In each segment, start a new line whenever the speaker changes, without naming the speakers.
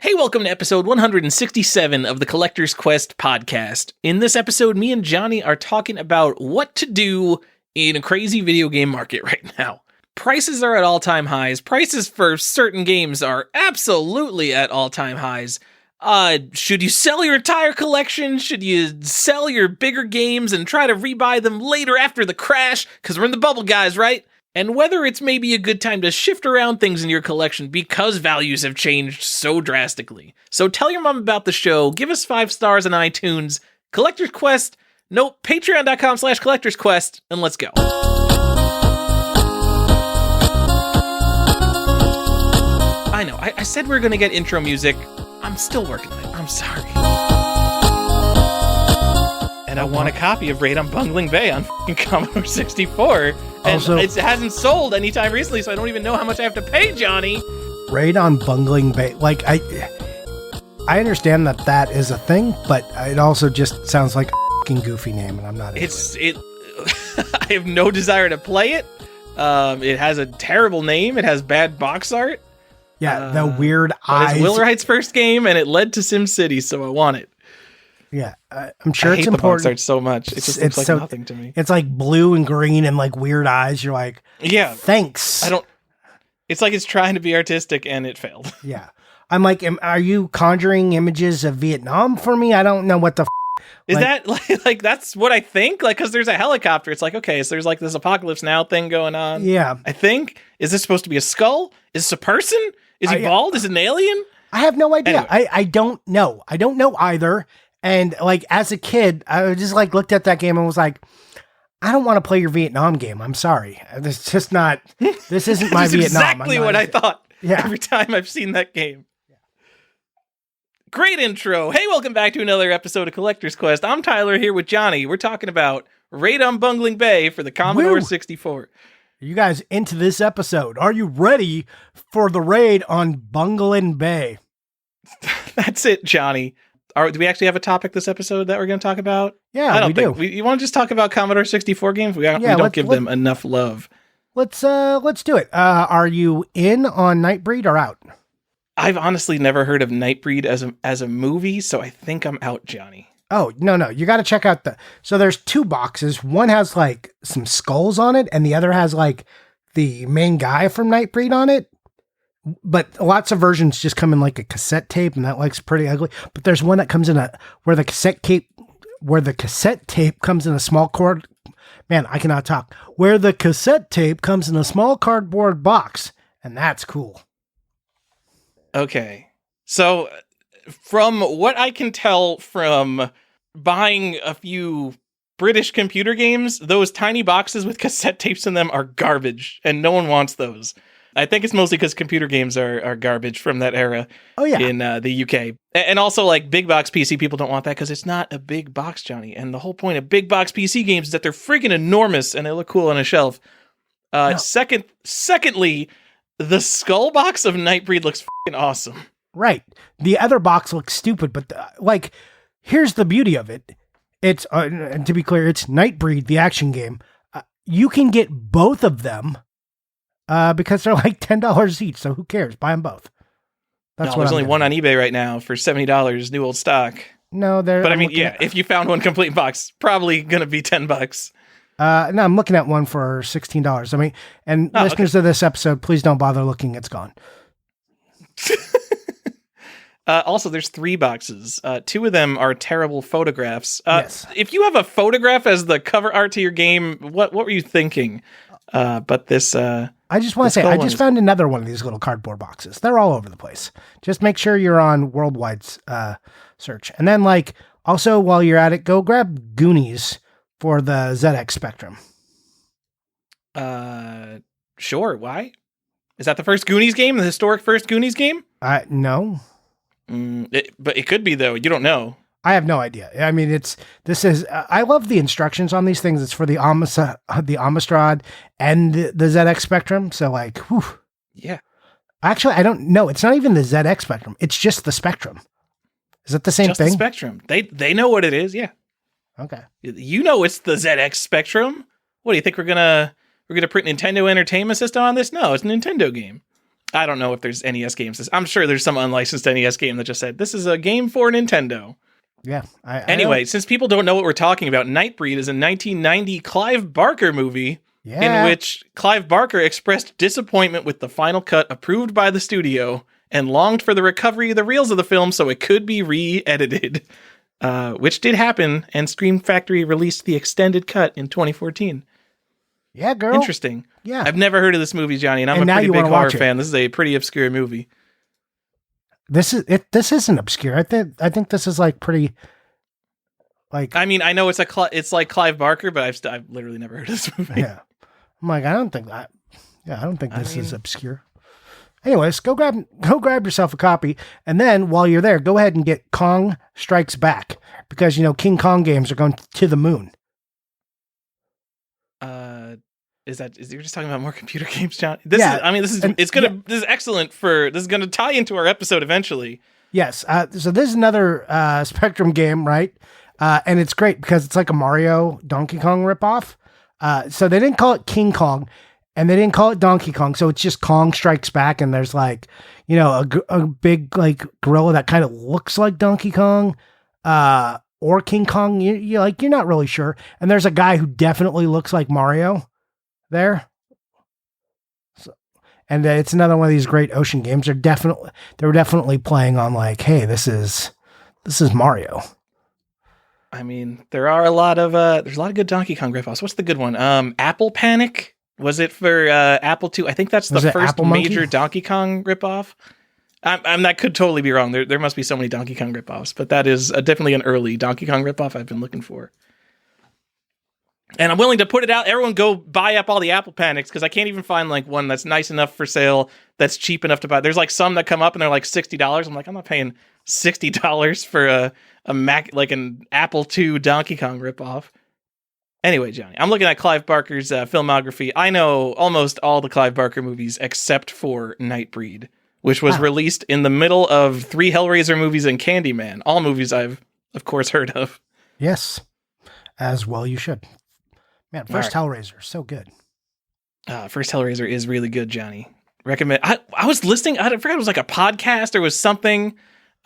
Hey, welcome to episode 167 of the Collector's Quest podcast. In this episode, me and Johnny are talking about what to do in a crazy video game market right now. Prices are at all-time highs. Prices for certain games are absolutely at all-time highs. Should you sell your entire collection? Should you sell your bigger games and try to rebuy them later after the crash? Because we're in the bubble, guys, right? And whether it's maybe a good time to shift around things in your collection because values have changed so drastically. So tell your mom about the show, give us 5 stars on iTunes, Collector's Quest, nope, patreon.com/Collector's Quest, and let's go. I know, I said we were going to get intro music. I'm still working on it. I'm sorry. And I want a copy of Raid on Bungling Bay on Commodore 64. And also, it hasn't sold anytime recently, so I don't even know how much I have to pay, Johnny.
Raid on Bungling Bay. Like, I understand that is a thing, but it also just sounds like a fucking goofy name, and I'm not into it.
I have no desire to play it. It has a terrible name. It has bad box art.
Yeah, the weird eyes.
It's Willerite's first game, and it led to SimCity, so I want it.
Yeah, I'm sure it's important. I hate the
box art so much. It just looks like nothing to me.
It's like blue and green and like weird eyes. You're like,
yeah,
thanks.
It's like it's trying to be artistic and it failed.
Yeah. I'm like, are you conjuring images of Vietnam for me? I don't know what the
is that like that's what I think? Like, because there's a helicopter. It's like, okay, so there's like this Apocalypse Now thing going on.
Yeah.
I think. Is this supposed to be a skull? Is this a person? Is he bald? Is it an alien?
I have no idea.
Anyway.
I don't know. I don't know either. And like as a kid, I just like looked at that game and was like, I don't want to play your Vietnam game. I'm sorry. This just not. This isn't my Vietnam.
Exactly what I thought.
Yeah.
Every time I've seen that game. Yeah. Great intro. Hey, welcome back to another episode of Collector's Quest. I'm Tyler here with Johnny. We're talking about Raid on Bungling Bay for the Commodore 64.
You guys into this episode? Are you ready for the raid on Bungling Bay?
That's it, Johnny. Do we actually have a topic this episode that we're going to talk about?
Yeah,
I don't think
do.
You want to just talk about Commodore 64 games? We don't give them enough love.
Let's do it. Are you in on Nightbreed or out?
I've honestly never heard of Nightbreed as a movie, so I think I'm out, Johnny.
Oh, no. You got to check out so there's 2 boxes. One has like some skulls on it and the other has like the main guy from Nightbreed on it. But lots of versions just come in like a cassette tape, and that looks pretty ugly. But there's one that comes in where the cassette tape comes in a small cord. Man, I cannot talk. Where the cassette tape comes in a small cardboard box, and that's cool.
Okay, so from what I can tell from buying a few British computer games, those tiny boxes with cassette tapes in them are garbage, and no one wants those. I think it's mostly because computer games are garbage from that era.
Oh, yeah.
In the UK. And also, like, big box PC, people don't want that because it's not a big box, Johnny. And the whole point of big box PC games is that they're freaking enormous and they look cool on a shelf. No. Secondly, the skull box of Nightbreed looks freaking awesome.
Right. The other box looks stupid, but here's the beauty of it. It's, to be clear, it's Nightbreed, the action game. You can get both of them. Because they're like $10 each, so who cares? Buy them both.
There's only one on eBay right now for $70, new old stock.
No,
but I mean, if you found one complete box, probably gonna be $10.
No, I'm looking at one for $16. I mean, and listeners of this episode, please don't bother looking; it's gone.
Also, there's 3 boxes. 2 of them are terrible photographs.
Yes.
If you have a photograph as the cover art to your game, what were you thinking? But this.
I just want to say, I just found another one of these little cardboard boxes. They're all over the place. Just make sure you're on Worldwide's search. And then, also while you're at it, go grab Goonies for the ZX Spectrum.
Sure. Why? Is that the first Goonies game? The historic first Goonies game?
No.
But it could be, though. You don't know.
I have no idea. I mean, I love the instructions on these things. It's for the Amstrad and the ZX Spectrum. So whew.
Yeah.
Actually, I don't know. It's not even the ZX Spectrum. It's just the Spectrum. Is it the same thing?
The Spectrum. They know what it is. Yeah.
Okay.
You know, it's the ZX Spectrum. What do you think we're gonna print Nintendo Entertainment System on this? No, it's a Nintendo game. I don't know if there's NES games. I'm sure there's some unlicensed NES game that just said, this is a game for Nintendo.
Yeah.
Anyway, since people don't know what we're talking about, Nightbreed is a 1990 Clive Barker movie in which Clive Barker expressed disappointment with the final cut approved by the studio and longed for the recovery of the reels of the film so it could be re-edited, which did happen, and Scream Factory released the extended cut in 2014.
Yeah, girl.
Interesting.
Yeah.
I've never heard of this movie, Johnny, and I'm a pretty big horror fan. This is a pretty obscure movie.
This isn't obscure. I think this is like pretty. Like,
I mean, I know it's like Clive Barker, but I've literally never heard of this movie.
Yeah, I'm like, I don't think this is obscure. Anyways, go grab yourself a copy, and then while you're there, go ahead and get Kong Strikes Back, because King Kong games are going to the moon.
You're just talking about more computer games, John? This is excellent this is gonna tie into our episode eventually. Yes.
So this is another Spectrum game, right? And it's great because it's like a Mario Donkey Kong ripoff. So they didn't call it King Kong, and they didn't call it Donkey Kong. So it's just Kong Strikes Back, and there's like, a big like gorilla that kind of looks like Donkey Kong, or King Kong. You're not really sure. And there's a guy who definitely looks like Mario there. So, and it's another one of these great ocean games. They were definitely playing on like, hey, this is Mario.
I mean, there's a lot of good Donkey Kong ripoffs. What's the good one? Apple Panic? Was it for Apple II? I think that's the first major Donkey Kong ripoff. That could totally be wrong. There must be so many Donkey Kong ripoffs, but that is definitely an early Donkey Kong ripoff I've been looking for. And I'm willing to put it out. Everyone go buy up all the Apple Panics, because I can't even find like one that's nice enough for sale, that's cheap enough to buy. There's like some that come up and they're like $60. I'm like, I'm not paying $60 for a Mac, like an Apple II Donkey Kong ripoff. Anyway, Johnny, I'm looking at Clive Barker's filmography. I know almost all the Clive Barker movies except for Nightbreed, which was released in the middle of 3 Hellraiser movies and Candyman. All movies I've, of course, heard of.
Yes, as well you should. Man, first Hellraiser, so good.
First Hellraiser is really good, Johnny. Recommend. I was listening. I forgot it was like a podcast or was something,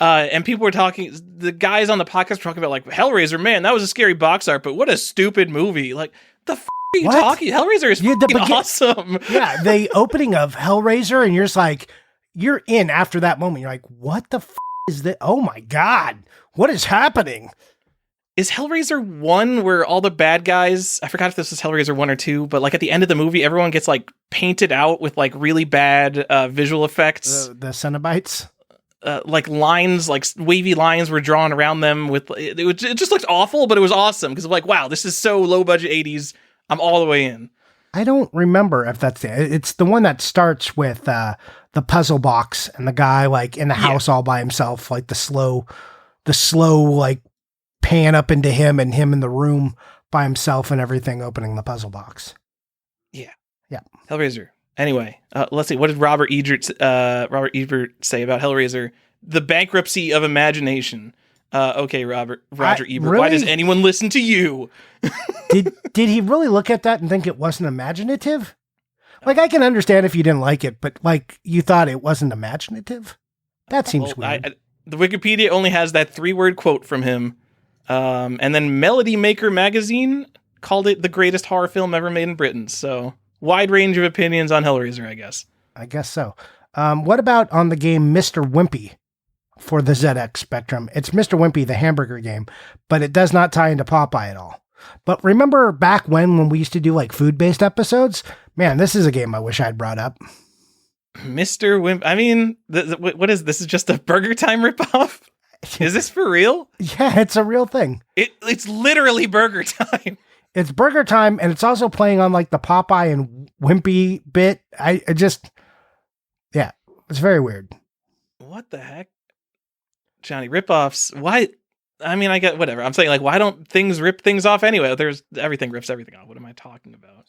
and people were talking. The guys on the podcast were talking about like Hellraiser. Man, that was a scary box art, but what a stupid movie! Like the f are you talking? Hellraiser is awesome.
Yeah, the opening of Hellraiser, and you're just like, you're in after that moment. You're like, what the f is that? Oh my god, what is happening?
Is Hellraiser 1 where all the bad guys, I forgot if this was Hellraiser 1 or 2, but like at the end of the movie, everyone gets like painted out with like really bad visual effects.
The Cenobites?
Like lines, like wavy lines were drawn around them with, it just looked awful, but it was awesome because of like, wow, this is so low budget 80s. I'm all the way in.
I don't remember if it's the one that starts with the puzzle box and the guy like in the house all by himself, like the slow like pan up into him and him in the room by himself and everything, opening the puzzle box.
Yeah.
Yeah.
Hellraiser. Anyway, let's see. What did Robert Ebert say about Hellraiser? The bankruptcy of imagination. Okay, Roger Ebert. Really? Why does anyone listen to you?
Did he really look at that and think it wasn't imaginative? Like, I can understand if you didn't like it, but like you thought it wasn't imaginative? That seems weird.
The Wikipedia only has that 3-word quote from him. And then Melody Maker magazine called it the greatest horror film ever made in Britain. So wide range of opinions on Hellraiser, I guess.
I guess so. What about on the game Mr. Wimpy for the ZX Spectrum? It's Mr. Wimpy, the hamburger game, but it does not tie into Popeye at all. But remember back when we used to do like food-based episodes? Man, this is a game I wish I'd brought up.
Mr. Wimp. I mean, what is this? Is just a Burger Time ripoff? Is this for real?
Yeah, it's a real thing.
It's literally Burger Time.
It's Burger Time, and it's also playing on like the Popeye and Wimpy bit. It's very weird.
What the heck? Johnny, ripoffs. Why? I mean, I get whatever. I'm saying like, why don't things rip things off anyway? Everything rips everything off. What am I talking about?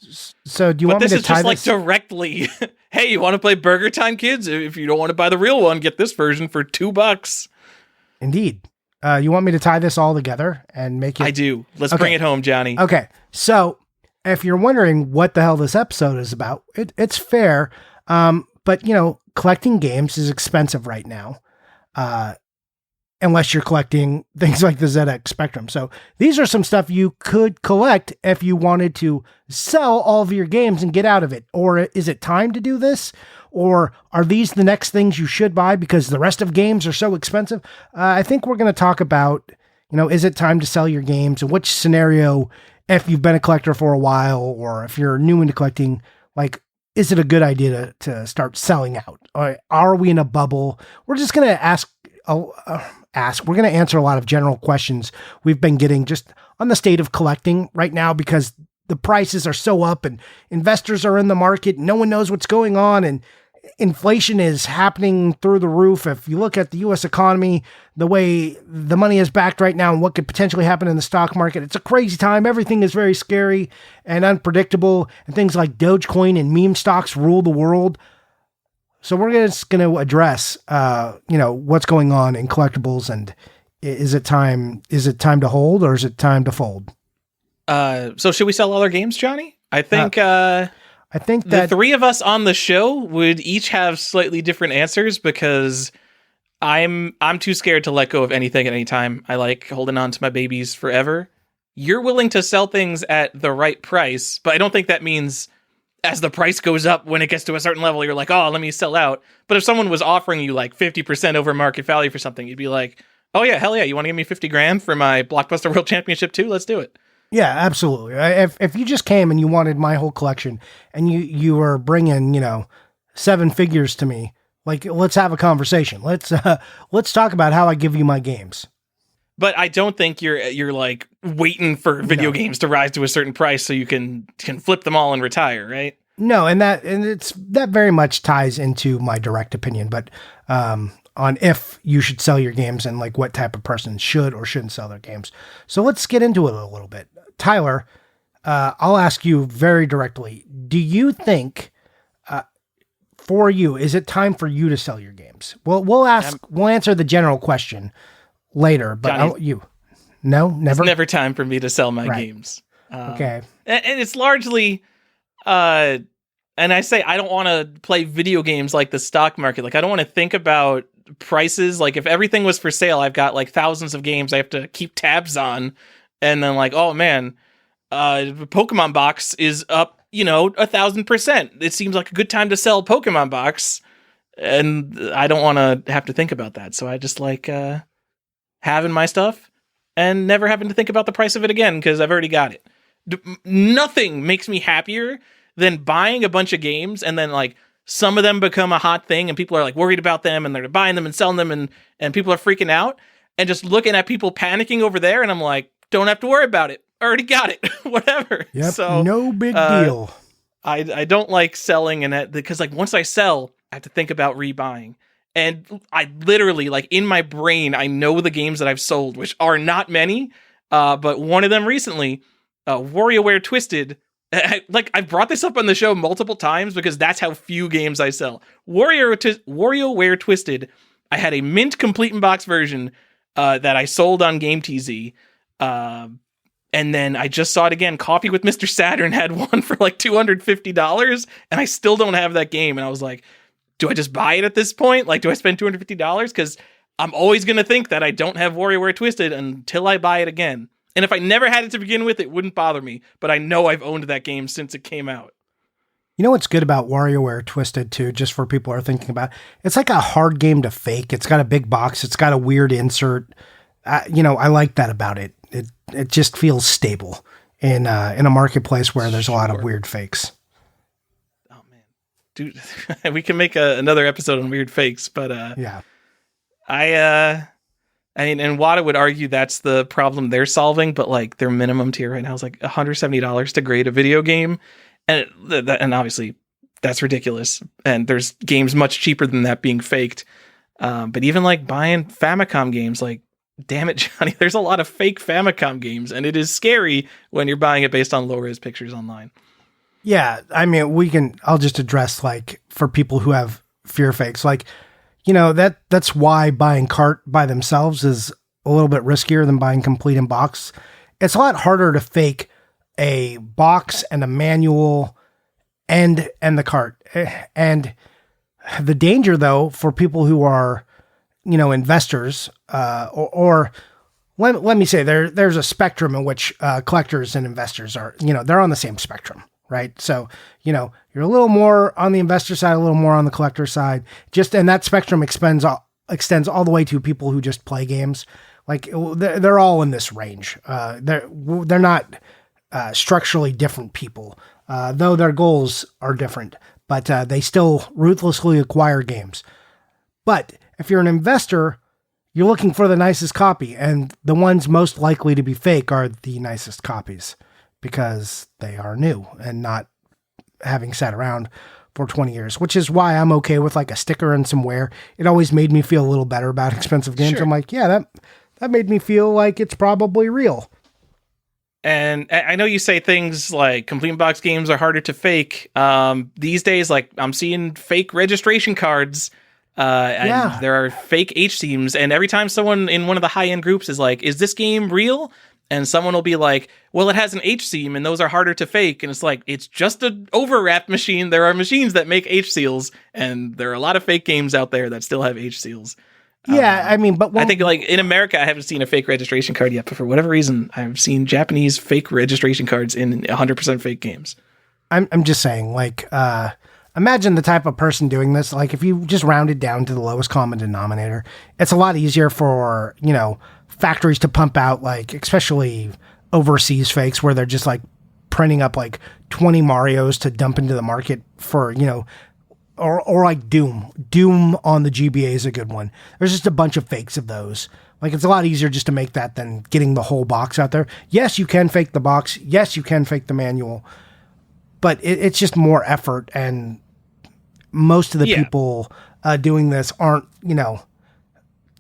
So do you want me to tie this?
This is just like directly, hey, you want to play Burger Time, kids? If you don't want to buy the real one, get this version for $2.
Indeed. You want me to tie this all together and make it?
I do. Let's bring it home, Johnny.
Okay. So if you're wondering what the hell this episode is about, it's fair. But, collecting games is expensive right now. Unless you're collecting things like the ZX Spectrum. So these are some stuff you could collect if you wanted to sell all of your games and get out of it. Or is it time to do this? Or are these the next things you should buy because the rest of games are so expensive? I think we're going to talk about, is it time to sell your games, and which scenario, if you've been a collector for a while, or if you're new into collecting, like, is it a good idea to start selling out? Or are we in a bubble? We're just going to we're going to answer a lot of general questions we've been getting just on the state of collecting right now, because the prices are so up and investors are in the market. No one knows what's going on, and inflation is happening through the roof. If you look at the U.S. economy, the way the money is backed right now and what could potentially happen in the stock market, it's a crazy time. Everything is very scary and unpredictable, and things like Dogecoin and meme stocks rule the world. So we're just going to address, what's going on in collectibles, and is it time to hold, or is it time to fold?
So should we sell all our games, Johnny? I think
that
the three of us on the show would each have slightly different answers, because I'm too scared to let go of anything at any time. I like holding on to my babies forever. You're willing to sell things at the right price, but I don't think that means as the price goes up, when it gets to a certain level, you're like, oh, let me sell out. But if someone was offering you like 50% over market value for something, you'd be like, oh yeah, hell yeah, you want to give me $50,000 for my Blockbuster World Championship 2? Let's do it.
Yeah, absolutely. If you just came and you wanted my whole collection, and you were bringing, 7 figures to me, like, let's have a conversation. Let's talk about how I give you my games.
But I don't think you're like waiting for video games to rise to a certain price so you can flip them all and retire, right?
No, and that very much ties into my direct opinion, but on if you should sell your games and like what type of person should or shouldn't sell their games. So let's get into it a little bit. Tyler, I'll ask you very directly. Do you think, for you, is it time for you to sell your games? Well, we'll answer the general question later, but
Johnny,
no, never.
It's never time for me to sell my games.
Okay.
And it's largely, and I say I don't want to play video games like the stock market. Like, I don't want to think about prices. Like, if everything was for sale, I've got like thousands of games I have to keep tabs on. And then like, oh man, Pokemon Box is up, 1,000%. It seems like a good time to sell Pokemon Box. And I don't want to have to think about that. So I just like having my stuff and never having to think about the price of it again, because I've already got it. Nothing makes me happier than buying a bunch of games and then like some of them become a hot thing and people are like worried about them and they're buying them and selling them and people are freaking out, and just looking at people panicking over there, and I'm like, don't have to worry about it. Already got it. Whatever.
Yep,
so
no big deal.
I don't like selling, and because like once I sell, I have to think about rebuying. And I literally, like, in my brain, I know the games that I've sold, which are not many. But one of them recently, WarioWare Twisted. I've brought this up on the show multiple times because that's how few games I sell. WarioWare Twisted. I had a mint complete in box version that I sold on GameTZ. And then I just saw it again. Coffee with Mr. Saturn had one for like $250, and I still don't have that game. And I was like, do I just buy it at this point? Like, do I spend $250? Because I'm always going to think that I don't have WarioWare Twisted until I buy it again. And if I never had it to begin with, it wouldn't bother me. But I know I've owned that game since it came out.
You know what's good about WarioWare Twisted, too, just for people who are thinking about it? It's like a hard game to fake. It's got a big box. It's got a weird insert. I like that about it. It just feels stable in a marketplace where there's a lot of weird fakes.
Dude, we can make another episode on weird fakes, but
yeah,
I mean, and Wada would argue that's the problem they're solving, but like their minimum tier right now is like $170 to grade a video game, and obviously that's ridiculous. And there's games much cheaper than that being faked. But even like buying Famicom games, like, damn it, Johnny, there's a lot of fake Famicom games, and it is scary when you're buying it based on low-res pictures online.
Yeah, I mean, I'll just address, like, for people who have fear fakes, like, that's why buying cart by themselves is a little bit riskier than buying complete in box. It's a lot harder to fake a box and a manual and the cart. And The danger, though, for people who are, investors, or let me say there's a spectrum in which collectors and investors are, they're on the same spectrum, right? So, you're a little more on the investor side, a little more on the collector side. And that spectrum extends all the way to people who just play games. Like they're all in this range. They're not structurally different people, though their goals are different. But they still ruthlessly acquire games. But if you're an investor, you're looking for the nicest copy, and the ones most likely to be fake are the nicest copies because they are new and not having sat around for 20 years, which is why I'm okay with like a sticker and some wear. It always made me feel a little better about expensive games. Sure. I'm like, yeah, that made me feel like it's probably real.
And I know you say things like complete box games are harder to fake. These days, like I'm seeing fake registration cards. And there are fake H-themes. And every time someone in one of the high-end groups is like, is this game real? And someone will be like, well, it has an H-theme and those are harder to fake. And it's like, it's just an overwrap machine. There are machines that make H-seals. And there are a lot of fake games out there that still have H-seals.
Yeah, but
I think like in America, I haven't seen a fake registration card yet, but for whatever reason, I've seen Japanese fake registration cards in 100% fake games.
I'm just saying, like, imagine the type of person doing this. Like, if you just round it down to the lowest common denominator, it's a lot easier for factories to pump out, like, especially overseas fakes where they're just like printing up like 20 Marios to dump into the market for Or like Doom. Doom on the GBA is a good one. There's just a bunch of fakes of those. Like, it's a lot easier just to make that than getting the whole box out there. Yes, you can fake the box. Yes, you can fake the manual. But it's just more effort. And most of the people doing this aren't,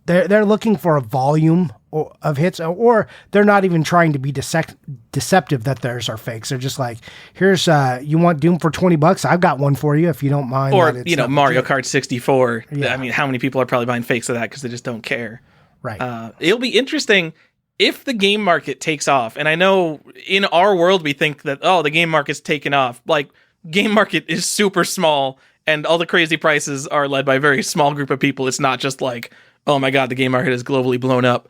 they're looking for a volume of hits, or they're not even trying to be deceptive that theirs are fakes. They're just like, here's you want Doom for $20? I've got one for you if you don't mind.
Or Mario Kart 64. Yeah. I mean, how many people are probably buying fakes of that because they just don't care?
Right.
It'll be interesting if the game market takes off. And I know in our world we think that the game market's taken off. Like, game market is super small, and all the crazy prices are led by a very small group of people. It's not just like, oh my god, the game market is globally blown up.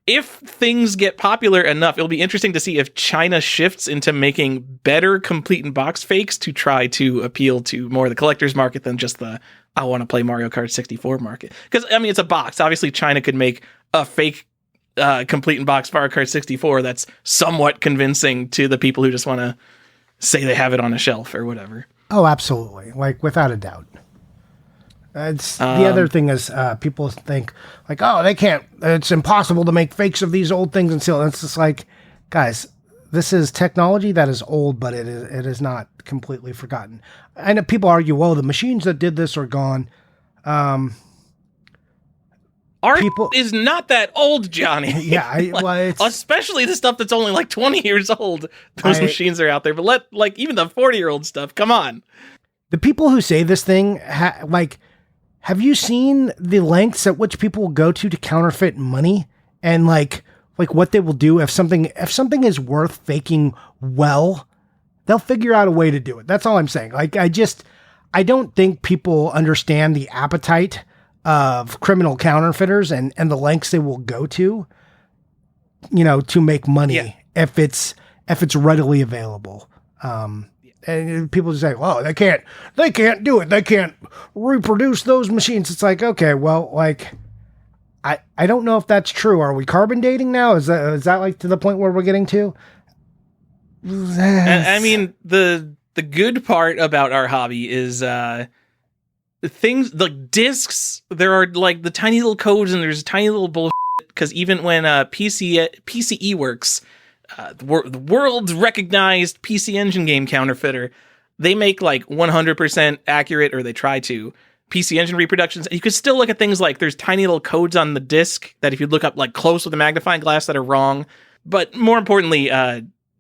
If things get popular enough, it'll be interesting to see if China shifts into making better complete and box fakes to try to appeal to more of the collector's market than just the I want to play Mario Kart 64 market. Because, I mean, it's a box. Obviously, China could make a fake complete and box Mario Kart 64 that's somewhat convincing to the people who just want to say they have it on a shelf or whatever.
Oh, absolutely. Like, without a doubt. It's the other thing is people think like, oh, they can't, it's impossible to make fakes of these old things and sell. It's just like, guys, this is technology that is old, but it is not completely forgotten. I know people argue, well, the machines that did this are gone.
Art is not that old, Johnny.
Yeah,
especially the stuff that's only like 20 years old. Those machines are out there, but even the 40-year-old stuff, come on.
The people who say this thing, have you seen the lengths at which people will go to counterfeit money, and like what they will do if something is worth faking well, they'll figure out a way to do it. That's all I'm saying. Like, I don't think people understand the appetite of criminal counterfeiters and the lengths they will go to, to make money if it's readily available. And people just say, well, they can't do it. They can't reproduce those machines. It's like, okay, well, like, I don't know if that's true. Are we carbon dating now? Is that like to the point where we're getting to?
I mean, the good part about our hobby is, things like discs, there are like the tiny little codes and there's tiny little bullshit. Cause even when, PCE works, the world's recognized PC Engine game counterfeiter, they make like 100% accurate, or they try to, PC Engine reproductions. You could still look at things like there's tiny little codes on the disc that if you look up like close with a magnifying glass that are wrong. But more importantly,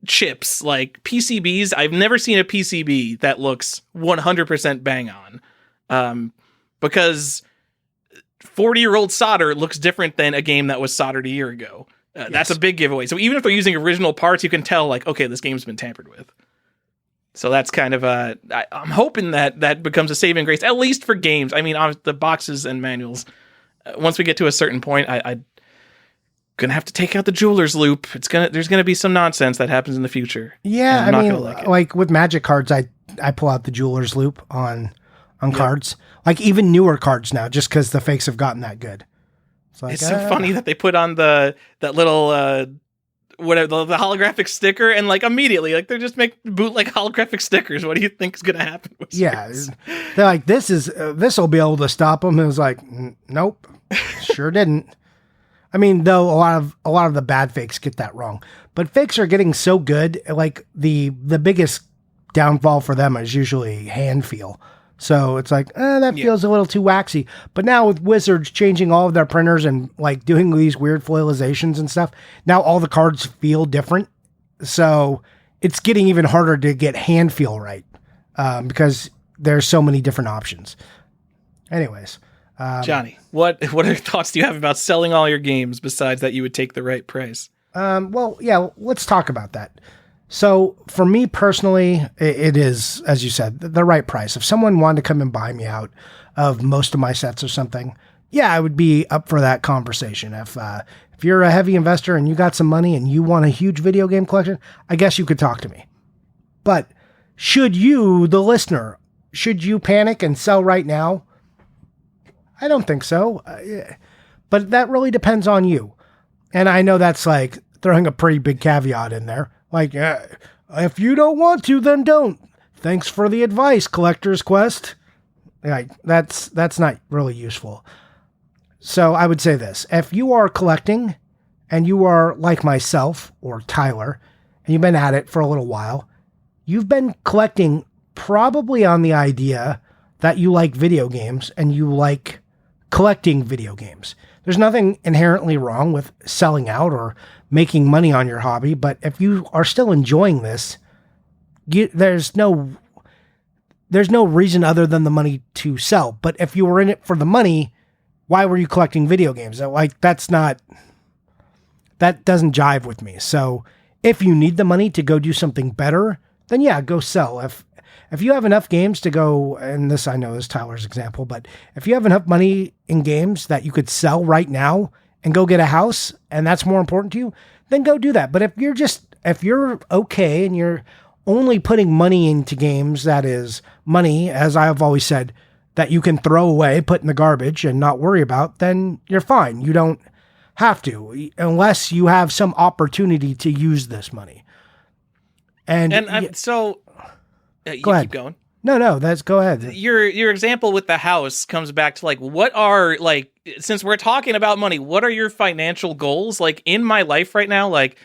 chips like PCBs. I've never seen a PCB that looks 100% bang on, because 40-year-old solder looks different than a game that was soldered a year ago. Yes. That's a big giveaway. So even if they're using original parts, you can tell, like, okay, this game's been tampered with. So that's kind of I'm hoping that becomes a saving grace, at least for games. I mean, the boxes and manuals, once we get to a certain point, I gonna have to take out the jeweler's loop. There's gonna be some nonsense that happens in the future.
Yeah, I mean, like with Magic cards, I pull out the jeweler's loop on cards. Like even newer cards now, just because the fakes have gotten that good.
It's so funny that they put on that little whatever the holographic sticker, and like immediately, like they're just bootleg holographic stickers. What do you think is gonna happen with
they're like, this will be able to stop them. It was like, nope, sure didn't. I mean, though a lot of the bad fakes get that wrong, but fakes are getting so good. Like the biggest downfall for them is usually hand feel. So it's like, that feels a little too waxy. But now with Wizards changing all of their printers and like doing these weird foilizations and stuff, now all the cards feel different. So it's getting even harder to get hand feel right because there's so many different options. Anyways.
Johnny, what other thoughts do you have about selling all your games besides that you would take the right price?
Well, yeah, let's talk about that. So for me personally, it is, as you said, the right price. If someone wanted to come and buy me out of most of my sets or something, yeah, I would be up for that conversation. If you're a heavy investor and you got some money and you want a huge video game collection, I guess you could talk to me. But should you, the listener, should you panic and sell right now? I don't think so. But that really depends on you. And I know that's like throwing a pretty big caveat in there. Like, if you don't want to, then don't. Thanks for the advice, Collector's Quest. Like, that's not really useful. So I would say this. If you are collecting and you are like myself or Tyler, and you've been at it for a little while, you've been collecting probably on the idea that you like video games and you like collecting video games. There's nothing inherently wrong with selling out or making money on your hobby, but if you are still enjoying this, there's no reason other than the money to sell. But if you were in it for the money, why were you collecting video games? Like, that doesn't jive with me. So if you need the money to go do something better, then yeah, go sell. If you have enough games to go, and this I know is Tyler's example, but if you have enough money in games that you could sell right now and go get a house, and that's more important to you, then go do that. But if you're okay and you're only putting money into games, that is money, as I have always said, that you can throw away, put in the garbage and not worry about, then you're fine. You don't have to, unless you have some opportunity to use this money.
So...
go ahead.
Keep going.
No, go ahead.
Your example with the house comes back to like, what are, like, since we're talking about money, what are your financial goals? Like in my life right now, like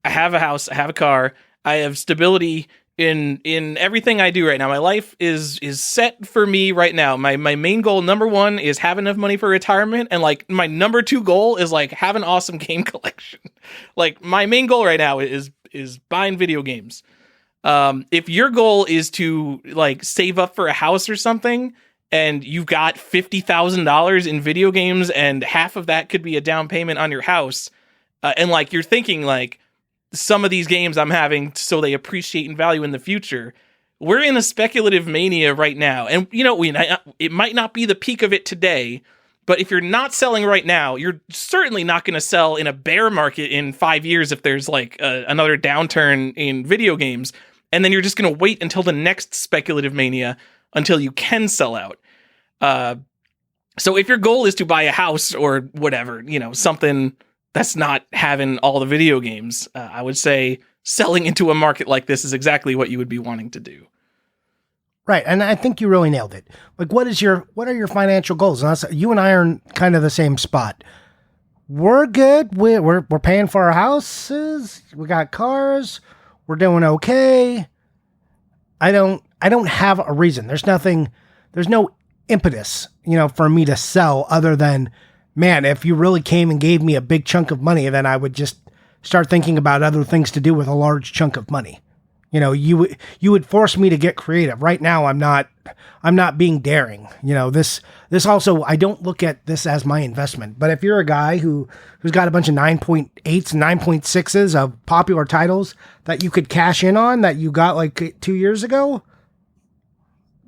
I have a house, I have a car, I have stability in everything I do right now. My life is set for me right now. My main goal, number one, is have enough money for retirement. And like my number two goal is like have an awesome game collection. Like my main goal right now is buying video games. If your goal is to like save up for a house or something, and you've got $50,000 in video games, and half of that could be a down payment on your house, and like you're thinking like some of these games I'm having so they appreciate in value in the future, we're in a speculative mania right now, and you know it might not be the peak of it today. But if you're not selling right now, you're certainly not going to sell in a bear market in 5 years if there's like another downturn in video games. And then you're just going to wait until the next speculative mania until you can sell out. So if your goal is to buy a house or whatever, you know, something that's not having all the video games, I would say selling into a market like this is exactly what you would be wanting to do.
Right, and I think you really nailed it. Like, what are your financial goals? And you and I are in kind of the same spot. We're good. We're paying for our houses. We got cars. We're doing okay. I don't have a reason. There's no impetus, you know, for me to sell other than, man, if you really came and gave me a big chunk of money, then I would just start thinking about other things to do with a large chunk of money. You would force me to get creative. Right now, I'm not being daring. This also, I don't look at this as my investment. But if you're a guy who's got a bunch of 9.8s, 9.6s of popular titles that you could cash in on that you got like 2 years ago,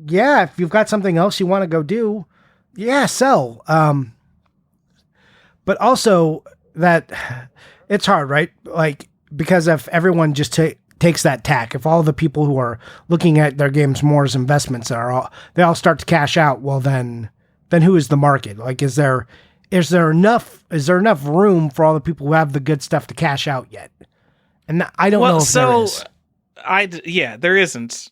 yeah, if you've got something else you want to go do, yeah, sell. But also that it's hard, right? Like, because if everyone just takes that tack, if all the people who are looking at their games more as investments they all start to cash out, well then who is the market? Like, is there enough room for all the people who have the good stuff to cash out yet? And I don't know if there is.
There isn't.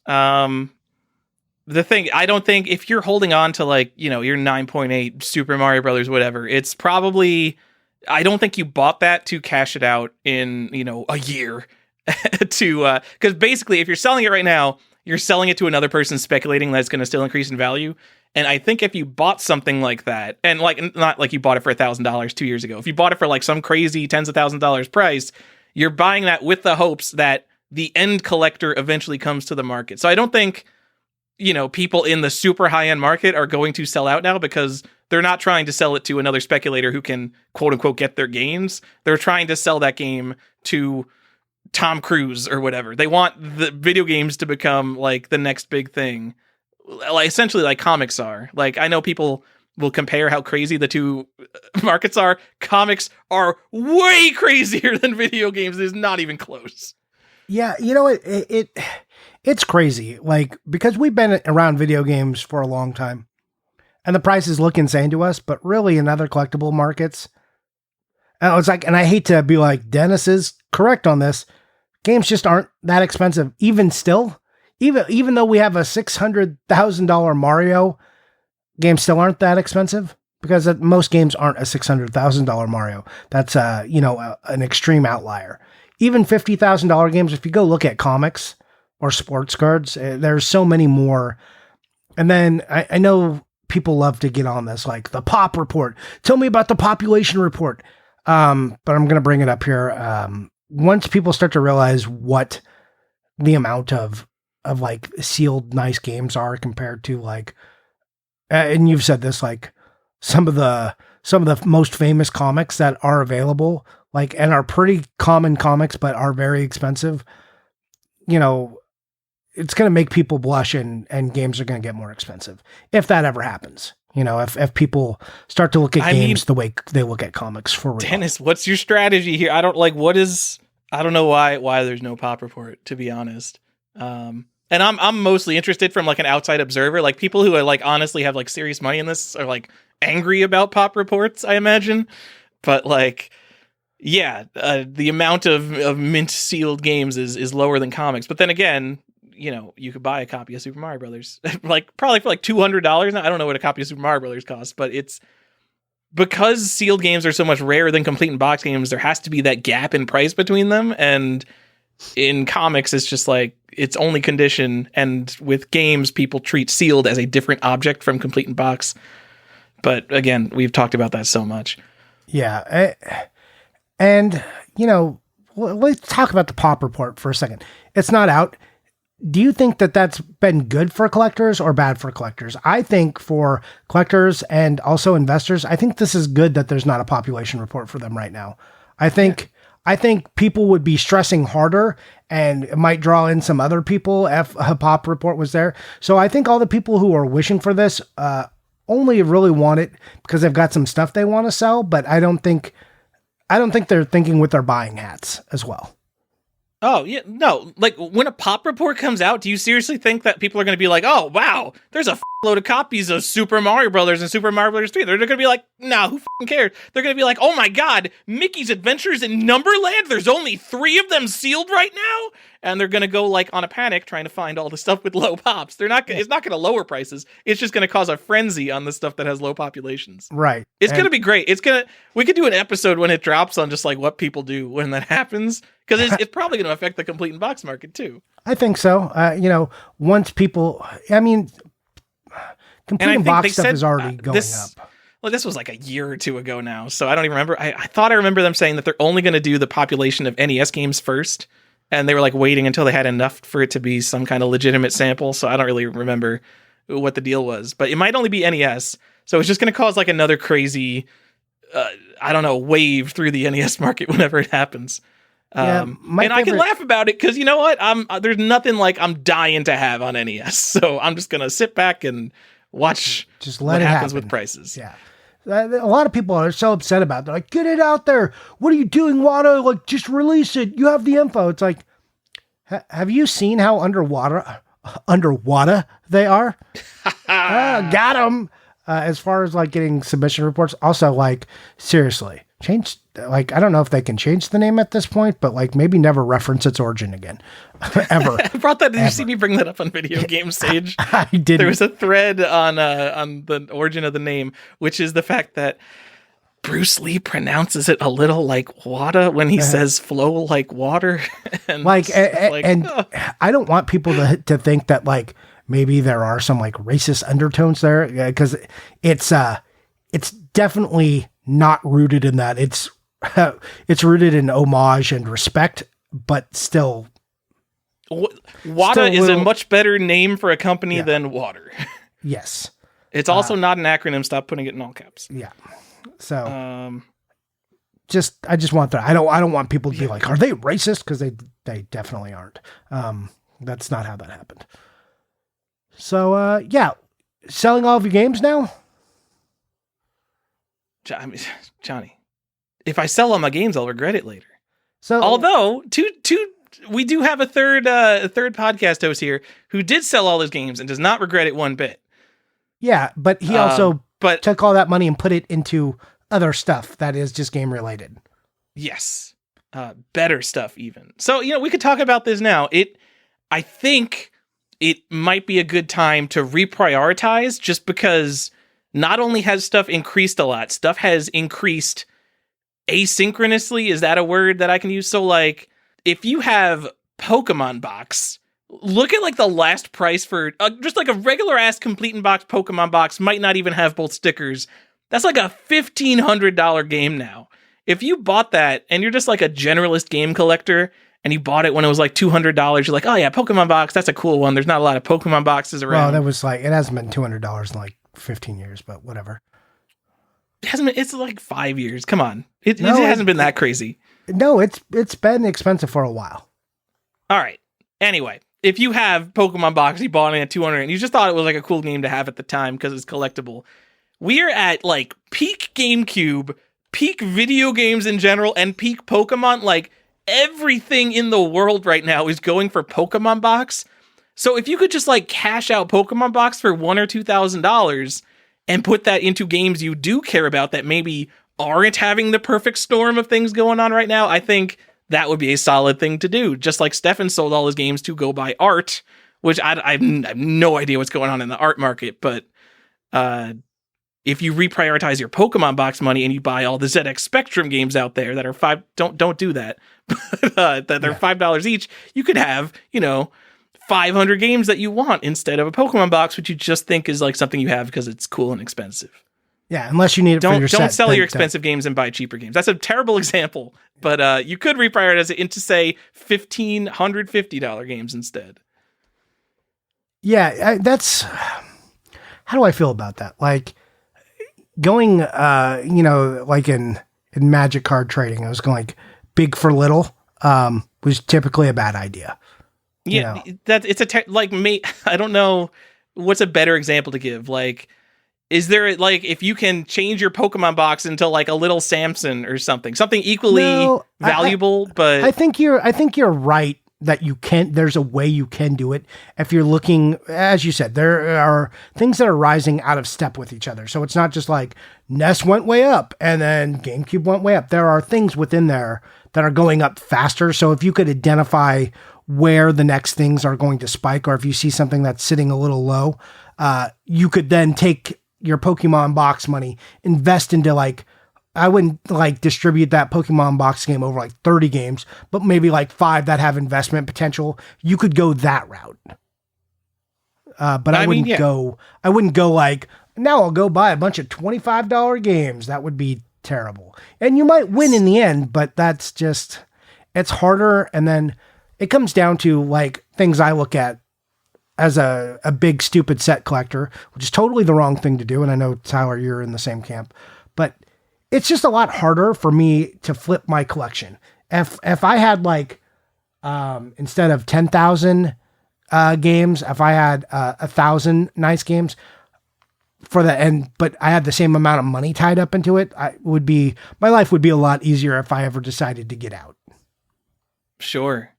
The thing, I don't think if you're holding on to like, your 9.8 Super Mario Brothers, whatever, it's probably, I don't think you bought that to cash it out in, a year because basically if you're selling it right now, you're selling it to another person speculating that it's going to still increase in value. And I think if you bought something like that, and like, not like you bought it for $1,000 2 years ago, if you bought it for like some crazy tens of thousands of dollars price, you're buying that with the hopes that the end collector eventually comes to the market. So I don't think, people in the super high-end market are going to sell out now because they're not trying to sell it to another speculator who can, quote-unquote, get their gains. They're trying to sell that game to Tom Cruise or whatever. They want the video games to become, like, the next big thing. Like, essentially like comics are. Like, I know people will compare how crazy the two markets are. Comics are way crazier than video games. It's not even close.
Yeah, it's crazy, like, because we've been around video games for a long time and the prices look insane to us, but really in other collectible markets, and it's like, and I hate to be like, Dennis is correct on this, games just aren't that expensive. Even though we have a $600,000 Mario, games still aren't that expensive because most games aren't a $600,000 Mario. That's an extreme outlier. Even $50,000 games, if you go look at comics or sports cards, there's so many more. And then I know people love to get on this, like the pop report. Tell me about the population report. But I'm going to bring it up here. Once people start to realize what the amount of like sealed nice games are compared to like, and you've said this, like some of the most famous comics that are available, like, and are pretty common comics, but are very expensive, it's going to make people blush and games are going to get more expensive. If that ever happens, if people start to look at games the way they look at comics for real.
Dennis, what's your strategy here? I don't know why there's no pop report, to be honest. And I'm mostly interested from like an outside observer, like people who are like honestly have like serious money in this are like angry about pop reports, I imagine. But like, yeah, the amount of mint sealed games is lower than comics. But then again, you could buy a copy of Super Mario Brothers, like probably for like $200. Now, I don't know what a copy of Super Mario Brothers costs, but it's because sealed games are so much rarer than complete in box games. There has to be that gap in price between them. And in comics, it's just like it's only condition. And with games, people treat sealed as a different object from complete in box. But again, we've talked about that so much.
Yeah. And, let's talk about the pop report for a second. It's not out. Do you think that that's been good for collectors or bad for collectors? I think for collectors and also investors, I think this is good that there's not a population report for them right now. I think people would be stressing harder and it might draw in some other people if a pop report was there. So I think all the people who are wishing for this only really want it because they've got some stuff they want to sell, but I don't think they're thinking with their buying hats as well.
Oh, yeah, no. Like, when a pop report comes out, do you seriously think that people are going to be like, oh, wow, there's a load of copies of Super Mario Brothers and Super Mario Brothers 3? They're going to be like, nah, who cares? They're going to be like, oh my god, Mickey's Adventures in Numberland? There's only 3 of them sealed right now? And they're going to go, like, on a panic trying to find all the stuff with low pops. It's not going to lower prices. It's just going to cause a frenzy on the stuff that has low populations.
Right.
It's going to be great. We could do an episode when it drops on just, like, what people do when that happens. Because it's probably going to affect the complete in box market too.
I think so. Once people, complete in box stuff is already going up.
Well, this was like a year or two ago now, so I don't even remember. I thought I remember them saying that they're only going to do the population of NES games first, and they were like waiting until they had enough for it to be some kind of legitimate sample. So I don't really remember what the deal was, but it might only be NES. So it's just going to cause like another crazy, I don't know, wave through the NES market whenever it happens. I can laugh about it because you know what? There's nothing like I'm dying to have on NES. So I'm just going to sit back and watch
just let what
happens
happen.
With prices.
Yeah. A lot of people are so upset about it. They're like, get it out there. What are you doing, Wada? Like, just release it. You have the info. It's like, have you seen how underwater they are? Got them. As far as like getting submission reports, also like seriously, change. Like I don't know if they can change the name at this point, but like maybe never reference its origin again, ever.
I brought that. Did you see me bring that up on Video Game Sage?
I did.
There was a thread on the origin of the name, which is the fact that Bruce Lee pronounces it a little like Wada when he says "flow like water," and
I don't want people to think that like. Maybe there are some like racist undertones there because it's definitely not rooted in that. It's rooted in homage and respect, but still.
WADA is a much better name for a company than water.
Yes.
It's also not an acronym. Stop putting it in all caps.
Yeah. So I just want that. I don't want people to be like, are they racist? Because they definitely aren't. That's not how that happened. So, selling all of your games now?
Johnny, if I sell all my games, I'll regret it later.
So,
although, we do have a third podcast host here who did sell all his games and does not regret it one bit.
Yeah, but he also took all that money and put it into other stuff that is just game related.
Yes. Better stuff even. So, we could talk about this now. I think it might be a good time to reprioritize just because not only has stuff increased a lot, stuff has increased asynchronously. Is that a word that I can use? So like if you have Pokemon box, look at like the last price for just like a regular ass complete in box Pokemon box might not even have both stickers. That's like a $1,500 game now. If you bought that and you're just like a generalist game collector, and you bought it when it was like $200, you're like, oh yeah, Pokemon box, that's a cool one. There's not a lot of Pokemon boxes around.
Well, that was like, it hasn't been $200 in like 15 years, but whatever.
It hasn't been, it's like 5 years. Come on. It hasn't been that crazy.
No, it's been expensive for a while.
All right. Anyway, if you have Pokemon box, you bought it at $200 and you just thought it was like a cool game to have at the time because it's collectible. We're at like peak GameCube, peak video games in general, and peak Pokemon. Like, everything in the world right now is going for Pokemon box. So if you could just like cash out Pokemon box for $1,000 or $2,000 and put that into games you do care about that maybe aren't having the perfect storm of things going on right now, I think that would be a solid thing to do. Just like Stefan sold all his games to go buy art, which I have no idea what's going on in the art market, but if you reprioritize your Pokemon box money and you buy all the ZX Spectrum games out there that are don't do that, that they're $5 each, you could have, 500 games that you want instead of a Pokemon box, which you just think is like something you have because it's cool and expensive.
Yeah, unless you need it for your set.
Don't sell your expensive games and buy cheaper games. That's a terrible example, but you could reprioritize it into, say, $1,550 games instead.
Yeah, that's... How do I feel about that? Like, going, like in Magic card trading, I was going like big for little was typically a bad idea.
Yeah, I don't know what's a better example to give. Like, is there like if you can change your Pokemon box into like a little Samson or something equally valuable? But
I think you're right that you can. There's a way you can do it if you're looking. As you said, there are things that are rising out of step with each other. So it's not just like NES went way up and then GameCube went way up. There are things within there that are going up faster. So if you could identify where the next things are going to spike, or if you see something that's sitting a little low, you could then take your Pokemon box money, invest into like, I wouldn't like distribute that Pokemon box game over like 30 games, but maybe like 5 that have investment potential. You could go that route. But I wouldn't go like, now I'll go buy a bunch of $25 games. That would be terrible. And you might win in the end, but that's just, it's harder. And then it comes down to like things I look at as a big stupid set collector, which is totally the wrong thing to do. And I know, Tyler, you're in the same camp, but it's just a lot harder for me to flip my collection. If I had like, instead of 10,000 games, if I had 1,000 nice games but I had the same amount of money tied up into it, my life would be a lot easier if I ever decided to get out.
Sure.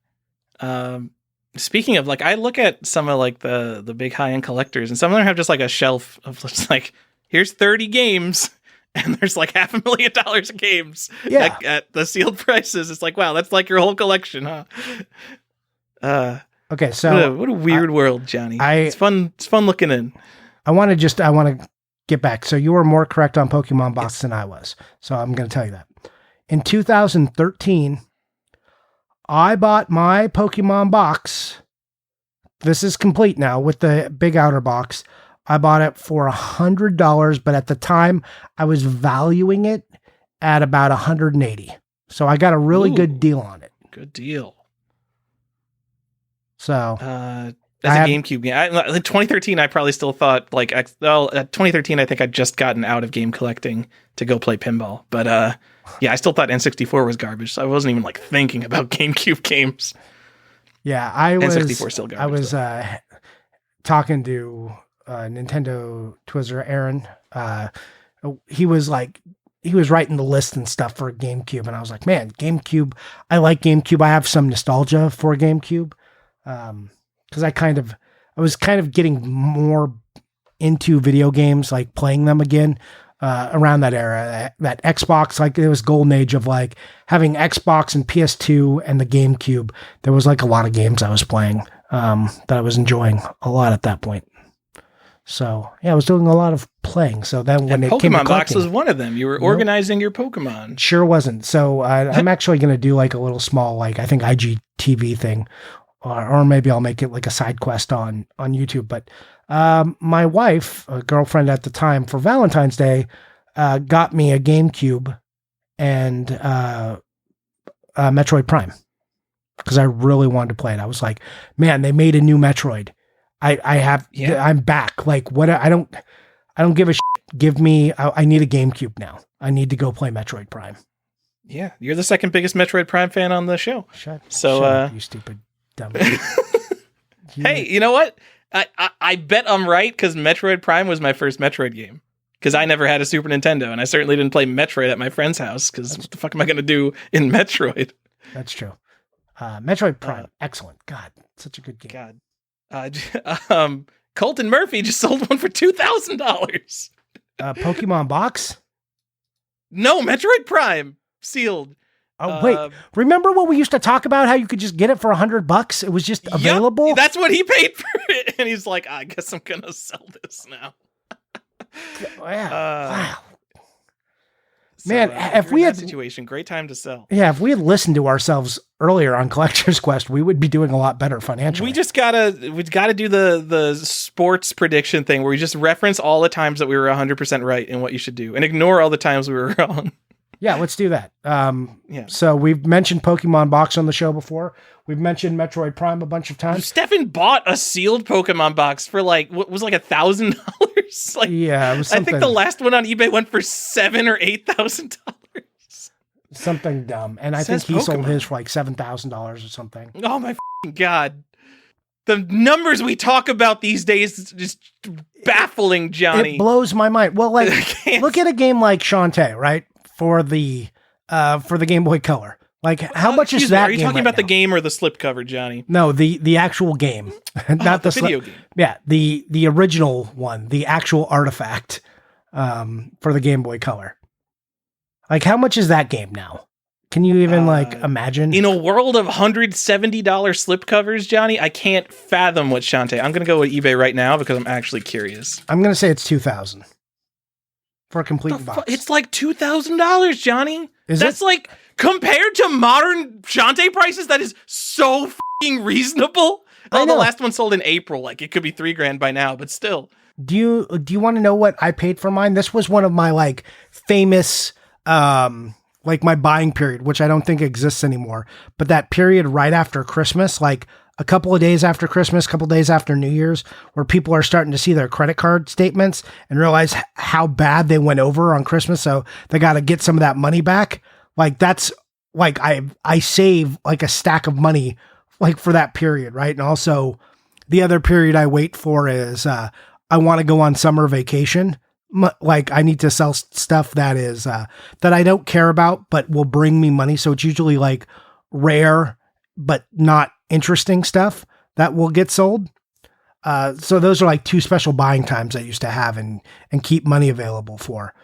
Speaking of, like, I look at some of like the big high end collectors, and some of them have just like a shelf of just like, here's 30 games, and there's like $500,000 of games at the sealed prices. It's like, wow, that's like your whole collection, huh?
Okay, so
what a weird world, Johnny. It's fun looking in.
I want to get back. So you were more correct on Pokemon box than I was. So I'm going to tell you that. In 2013, I bought my Pokemon box. This is complete now with the big outer box. I bought it for $100, but at the time I was valuing it at about $180. So I got a really good deal on it.
Good deal.
So
as a GameCube game, in 2013, I probably still thought like, 2013, I think I'd just gotten out of game collecting to go play pinball. But yeah, I still thought N64 was garbage. So I wasn't even like thinking about GameCube games.
Yeah,
N64 still garbage.
I was talking to Nintendo Twizzler Aaron. He was writing the list and stuff for GameCube, and I was like, man, GameCube. I like GameCube. I have some nostalgia for GameCube. Because I was kind of getting more into video games, like playing them again around that era. That Xbox, like it was golden age of like having Xbox and PS2 and the GameCube. There was like a lot of games I was playing that I was enjoying a lot at that point. So yeah, I was doing a lot of playing. So then when it came to
Pokemon box was one of them. You were organizing your Pokemon.
Sure wasn't. So I'm actually going to do like a little small, like I think IGTV thing. Or maybe I'll make it like a side quest on YouTube. But my wife, a girlfriend at the time, for Valentine's Day, got me a GameCube and Metroid Prime because I really wanted to play it. I was like, man, they made a new Metroid. I'm back. Like what? I don't give a shit. Give me. I need a GameCube now. I need to go play Metroid Prime.
Yeah, you're the second biggest Metroid Prime fan on the show.
Shut up, you stupid.
Hey, you know what? I bet I'm right because Metroid Prime was my first Metroid game. Because I never had a Super Nintendo, and I certainly didn't play Metroid at my friend's house. Because what the fuck am I going to do in Metroid?
That's true. Metroid Prime, excellent. God, such a good game.
God, Colton Murphy just sold one for $2,000.
Pokemon box?
No, Metroid Prime sealed.
Oh wait! Remember when we used to talk about how you could just get it for $100? It was just available.
Yep, that's what he paid for it, and he's like, "I guess I'm gonna sell this now."
Wow!
So,
man, if we had
situation, great time to sell.
Yeah, if we had listened to ourselves earlier on Collector's Quest, we would be doing a lot better financially.
We gotta do the sports prediction thing where we just reference all the times that we were 100% right in what you should do, and ignore all the times we were wrong.
Yeah, let's do that. So we've mentioned Pokemon box on the show before. We've mentioned Metroid Prime a bunch of times.
Stefan bought a sealed Pokemon box for like what was like $1,000. Like,
yeah, it was something.
I think the last one on eBay went for $7,000 or $8,000.
Something dumb, and I think he sold his for like $7,000 or something.
Oh my god! The numbers we talk about these days is just baffling, Johnny.
It blows my mind. Well, like look at a game like Shantae, right? For the Game Boy Color. Like, how much is that?
Are you talking about the game or the slipcover, Johnny?
No, the actual game, not the
video game.
Yeah, the original one, the actual artifact for the Game Boy Color. Like, how much is that game now? Can you even imagine? In
a world of $170 slipcovers, Johnny, I can't fathom what Shantae. I'm going to go with eBay right now because I'm actually curious.
I'm going to say it's $2,000 for a complete box.
It's like $2,000, Johnny. That's
it?
like compared to modern Shantae prices. That is so f***ing reasonable. Oh, the last one sold in April. Like it could be $3,000 by now, but still.
Do you want to know what I paid for mine? This was one of my like famous like my buying period, which I don't think exists anymore, but that period right after Christmas, like a couple of days after Christmas, couple of days after New Year's, where people are starting to see their credit card statements and realize how bad they went over on Christmas. So they got to get some of that money back. Like that's like, I save like a stack of money like for that period. Right. And also the other period I wait for is, I want to go on summer vacation. Like I need to sell stuff that is, that I don't care about, but will bring me money. So it's usually like rare, but not interesting stuff that will get sold. So those are like two special buying times I used to have and keep money available for.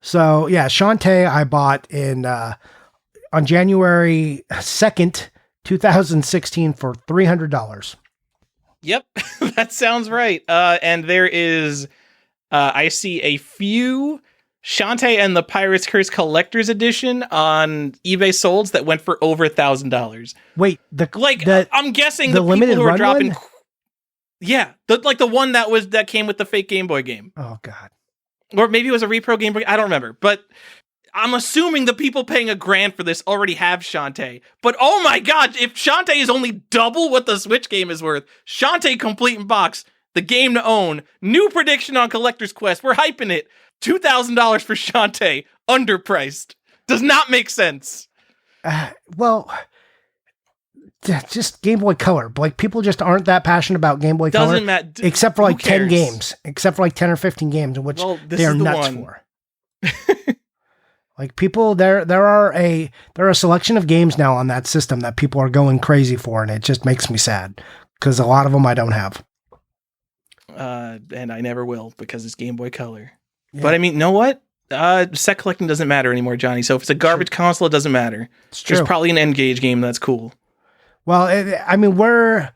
So yeah, Shantae I bought in, on January 2nd, 2016 for $300.
Yep, that sounds right. And there is, I see a few Shantae and the Pirate's Curse Collector's Edition on eBay solds that went for over $1,000.
Wait,
I'm guessing
the
the people who are dropping.
one?
Yeah, the one that came with the fake Game Boy game.
Oh God.
Or maybe it was a repro Game Boy. I don't remember, but I'm assuming the people paying $1,000 for this already have Shantae. But oh my God, if Shantae is only double what the Switch game is worth, Shantae complete in box, the game to own, new prediction on Collector's Quest, we're hyping it. $2,000 for Shantae, underpriced. Does not make sense.
Well, just Game Boy Color. Like people just aren't that passionate about Game Boy Color.
Doesn't matter.
Except for like 10 games. Except for like 10 or 15 games, in which they are nuts for. Like people, there are a selection of games now on that system that people are going crazy for, and it just makes me sad because a lot of them I don't have.
And I never will because it's Game Boy Color.
Yeah.
But I mean, you know what? Set collecting doesn't matter anymore, Johnny. So if it's a garbage console, it doesn't matter.
It's true.
There's probably an N-Gage game that's cool.
Well, I mean, we're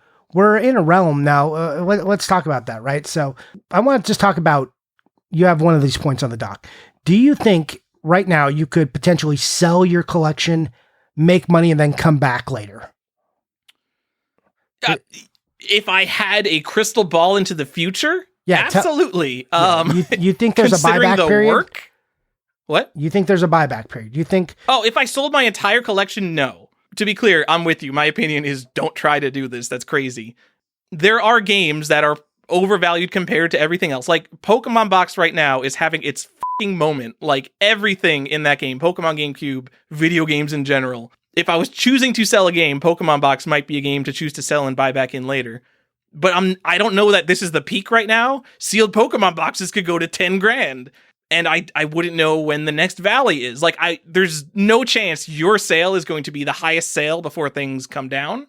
in a realm now. Let's talk about that, right? So I want to just talk about, you have one of these points on the dock. Do you think right now you could potentially sell your collection, make money, and then come back later?
If I had a crystal ball into the future, yeah, absolutely.
You think there's a buyback period?
What?
You think there's a buyback period? You think?
Oh, if I sold my entire collection, no. To be clear, I'm with you. My opinion is don't try to do this. That's crazy. There are games that are overvalued compared to everything else. Like Pokemon Box right now is having its f***ing moment. Like everything in that game, Pokemon GameCube, video games in general. If I was choosing to sell a game, Pokemon Box might be a game to choose to sell and buy back in later. But I don't know that this is the peak right now. Sealed Pokemon boxes could go to 10 grand. And I wouldn't know when the next valley is. Like there's no chance your sale is going to be the highest sale before things come down.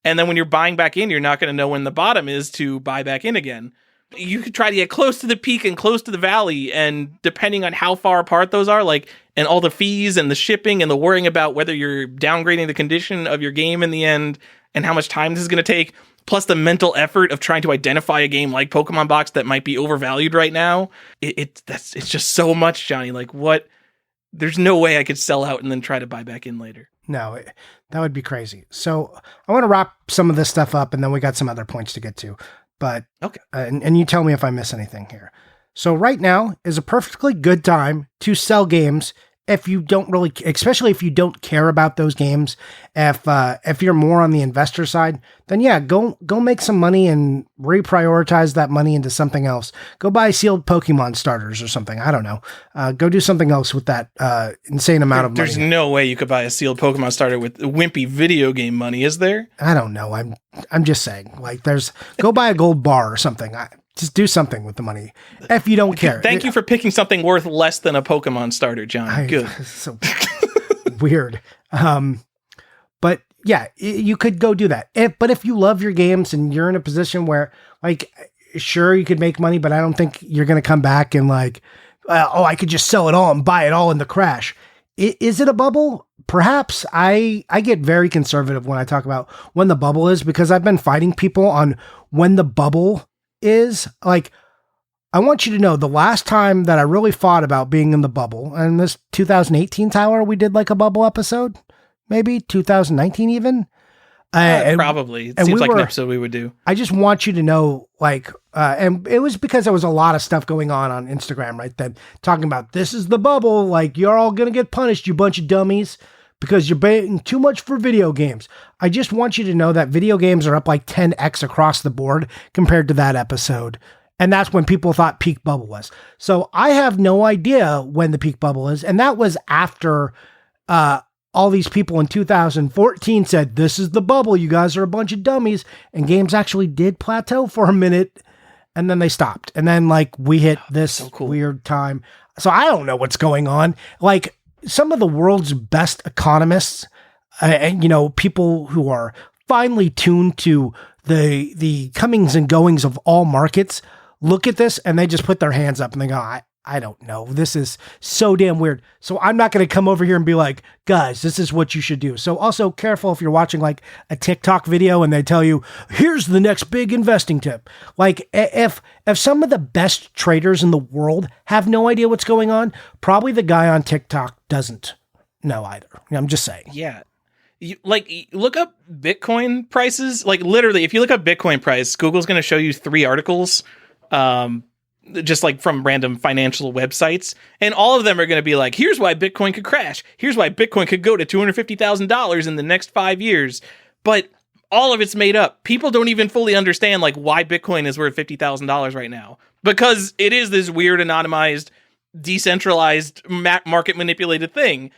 And then when you're buying back in, you're not going to know when the bottom is to buy back in again. You could try to get close to the peak and close to the valley. And depending on how far apart those are, like, and all the fees and the shipping and the worrying about whether you're downgrading the condition of your game in the end and how much time this is going to take, plus the mental effort of trying to identify a game like Pokemon Box that might be overvalued right now. It's just so much, Johnny. Like what? There's no way I could sell out and then try to buy back in later.
No, that would be crazy. So I want to wrap some of this stuff up, and then we got some other points to get to. But
okay,
and you tell me if I miss anything here. So right now is a perfectly good time to sell games if you don't really, especially if you don't care about those games. If you're more on the investor side, then yeah, go make some money and reprioritize that money into something else. Go buy sealed Pokemon starters or something. I don't know. Go do something else with that insane amount of money.
There's no way you could buy a sealed Pokemon starter with wimpy video game money, is there?
I don't know. I'm just saying. Like, go buy a gold bar or something. Just do something with the money if you don't care.
Thank you for picking something worth less than a Pokemon starter, John. Good.
So weird. But yeah, you could go do that. But if you love your games and you're in a position where, like, sure, you could make money, but I don't think you're going to come back and like, I could just sell it all and buy it all in the crash. Is it a bubble? Perhaps. I get very conservative when I talk about when the bubble is, because I've been fighting people on when the bubble is. Like, I want you to know the last time that I really fought about being in the bubble, and this 2018 Tyler, we did like a bubble episode, maybe 2019 even.
Probably. It seems like an episode we would do.
I just want you to know, like, and it was because there was a lot of stuff going on Instagram right then, talking about this is the bubble. Like, you're all going to get punished, you bunch of dummies, because you're paying too much for video games. I just want you to know that video games are up like 10x across the board compared to that episode. And that's when people thought peak bubble was. So I have no idea when the peak bubble is. And that was after, all these people in 2014 said, this is the bubble. You guys are a bunch of dummies. And games actually did plateau for a minute. And then they stopped. And then like we hit this weird time. So I don't know what's going on. Like some of the world's best economists and, you know, people who are finely tuned to the comings and goings of all markets look at this and they just put their hands up and they go, I don't know. This is so damn weird. So I'm not going to come over here and be like, guys, this is what you should do. So also careful if you're watching like a TikTok video and they tell you, here's the next big investing tip. Like if some of the best traders in the world have no idea what's going on, probably the guy on TikTok doesn't know either. I'm just saying.
Yeah. Look up Bitcoin prices. Like literally, if you look up Bitcoin price, Google's going to show you 3 articles, just like from random financial websites. And all of them are going to be like, here's why Bitcoin could crash. Here's why Bitcoin could go to $250,000 in the next 5 years. But all of it's made up. People don't even fully understand like why Bitcoin is worth $50,000 right now, because it is this weird, anonymized, decentralized, market manipulated thing.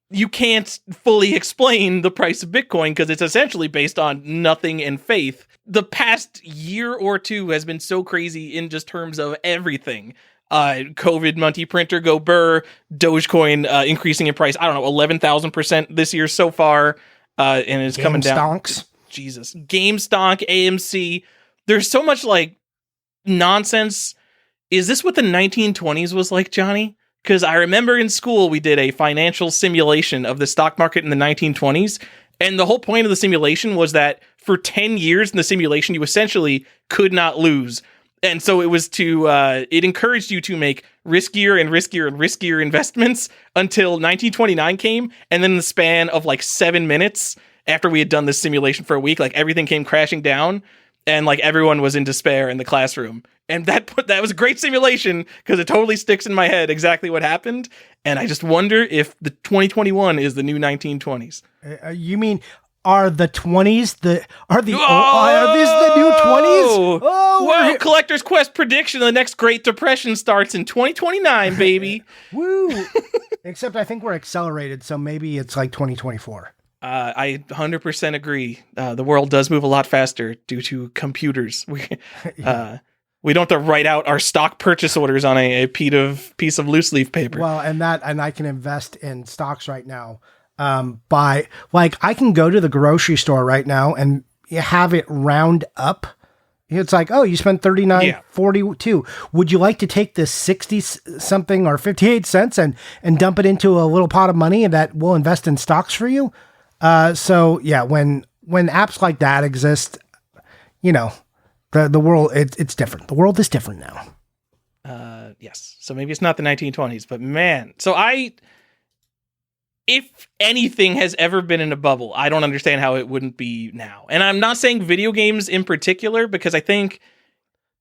You can't fully explain the price of Bitcoin because it's essentially based on nothing and faith. The past year or two has been so crazy in just terms of everything. COVID, Monty Printer, go burr, Dogecoin increasing in price, I don't know, 11,000% this year so far. And it's coming down.
Stonks.
Jesus. GameStonk, AMC. There's so much like nonsense. Is this what the 1920s was like, Johnny? Because I remember in school, we did a financial simulation of the stock market in the 1920s. And the whole point of the simulation was that for 10 years in the simulation, you essentially could not lose. And so it was it encouraged you to make riskier and riskier and riskier investments until 1929 came. And then in the span of like 7 minutes after we had done this simulation for a week, like everything came crashing down and like everyone was in despair in the classroom. And that was a great simulation because it totally sticks in my head exactly what happened. And I just wonder if the 2021 is the new 1920s.
You mean are the 20s are these the new 20s? Oh,
well, Collector's Quest prediction: the next Great Depression starts in 2029, baby.
Woo! Except I think we're accelerated, so maybe it's like 2024.
I 100% agree. The world does move a lot faster due to computers. We don't have to write out our stock purchase orders on a piece of loose leaf paper.
Well, and I can invest in stocks right now. By like I can go to the grocery store right now and have it round up. It's like, oh, you spent $39.42. Would you like to take this 60 something or 58 cents and dump it into a little pot of money and that will invest in stocks for you? So yeah, when apps like that exist, you know, the world, it's different. The world is different now.
Yes. So maybe it's not the 1920s, but man, if anything has ever been in a bubble, I don't understand how it wouldn't be now. And I'm not saying video games in particular, because I think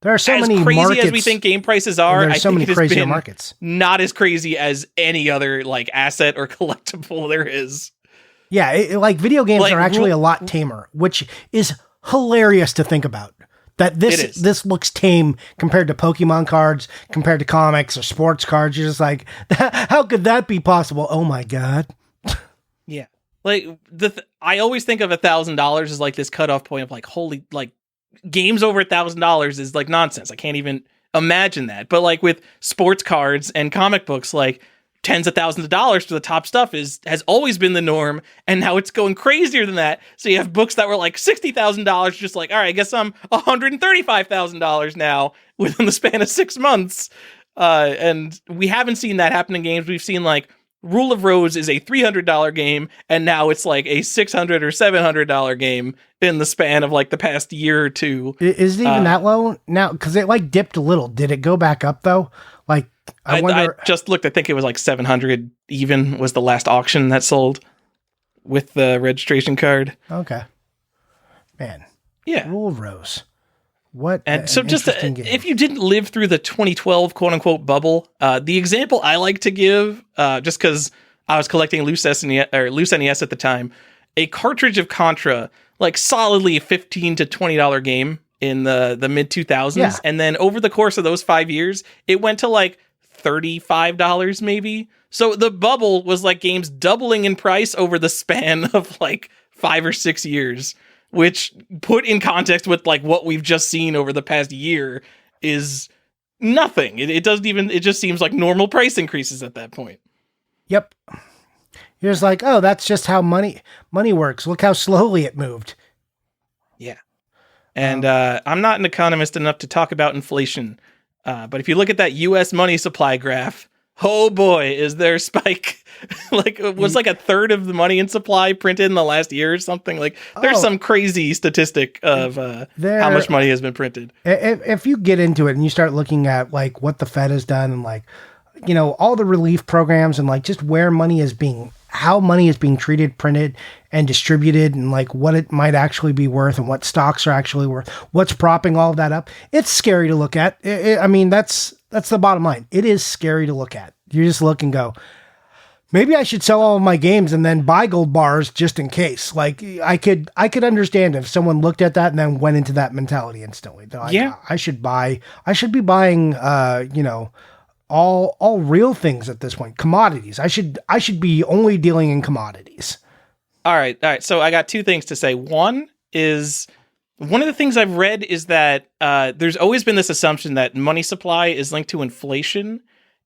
there are so many
crazy
markets,
as we think game prices are.
There's so many crazier markets.
Not as crazy as any other like asset or collectible there is.
Yeah, like video games are actually a lot tamer, which is hilarious to think about. That this looks tame compared to Pokemon cards, compared to comics or sports cards. You're just like, how could that be possible? Oh my God.
Yeah. Like I always think of $1,000 as like this cutoff point of like, holy, like games over $1,000 is like nonsense. I can't even imagine that. But like with sports cards and comic books, like tens of thousands of dollars for the top stuff has always been the norm, and now it's going crazier than that. So you have books that were like $60,000, just like, all right, I guess I'm $135,000 now within the span of 6 months. And we haven't seen that happen in games. We've seen like Rule of Rose is a $300 game, and now it's like a $600 or $700 game in the span of like the past year or two.
Is it even that low now? Because it like dipped a little. Did it go back up though? Like I wonder.
I just looked. I think it was like 700 even was the last auction that sold with the registration card.
Okay. Man.
Yeah.
Rule of Rose. What?
And so just if you didn't live through the 2012 quote unquote bubble, the example I like to give, just because I was collecting loose NES at the time, a cartridge of Contra, like solidly a $15 to $20 game in the mid 2000s. Yeah. And then over the course of those 5 years, it went to like $35 maybe. So the bubble was like games doubling in price over the span of like 5 or 6 years, which put in context with like what we've just seen over the past year is nothing. It doesn't even, it just seems like normal price increases at that point.
Yep. You're just like, oh, that's just how money works. Look how slowly it moved.
Yeah. And I'm not an economist enough to talk about inflation. But if you look at that U.S. money supply graph, oh boy, is there a spike. Like it was like a third of the money in supply printed in the last year or something. Like there's some crazy statistic of how much money has been printed.
If you get into it and you start looking at like what the Fed has done and like, you know, all the relief programs and like just where how money is being treated, printed, and distributed, and like what it might actually be worth and what stocks are actually worth, what's propping all of that up. It's scary to look at. I mean, that's the bottom line. It is scary to look at. You just look and go, maybe I should sell all of my games and then buy gold bars just in case. Like I could understand if someone looked at that and then went into that mentality instantly. Like, yeah, I should be buying, you know, all real things at this point. Commodities. I should be only dealing in commodities.
All right. So I got two things to say. One is, one of the things I've read is that there's always been this assumption that money supply is linked to inflation.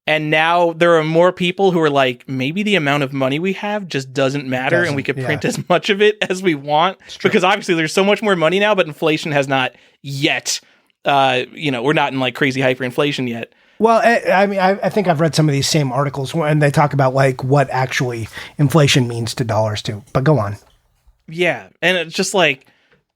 And now there are more people who are like, maybe the amount of money we have just doesn't matter and we could print as much of it as we want. Because obviously there's so much more money now, but inflation has not yet, you know, we're not in like crazy hyperinflation yet.
Well, I mean, I think I've read some of these same articles and they talk about like what actually inflation means to dollars too. But go on.
Yeah. And it's just like,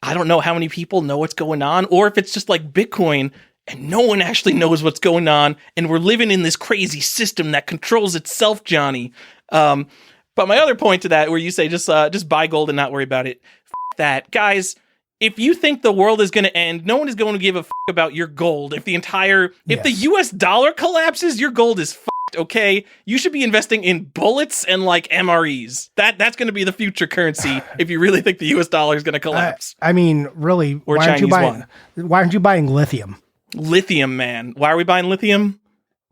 I don't know how many people know what's going on, or if it's just like Bitcoin and no one actually knows what's going on. And we're living in this crazy system that controls itself, Johnny. But my other point to that, where you say just buy gold and not worry about it. That, guys. If you think the world is going to end, no one is going to give a about your gold. If the US dollar collapses, your gold is okay? You should be investing in bullets and like MREs. That's going to be the future currency if you really think the US dollar is going to collapse.
I mean, really,
or why
aren't you buying lithium?
Lithium, man. Why are we buying lithium?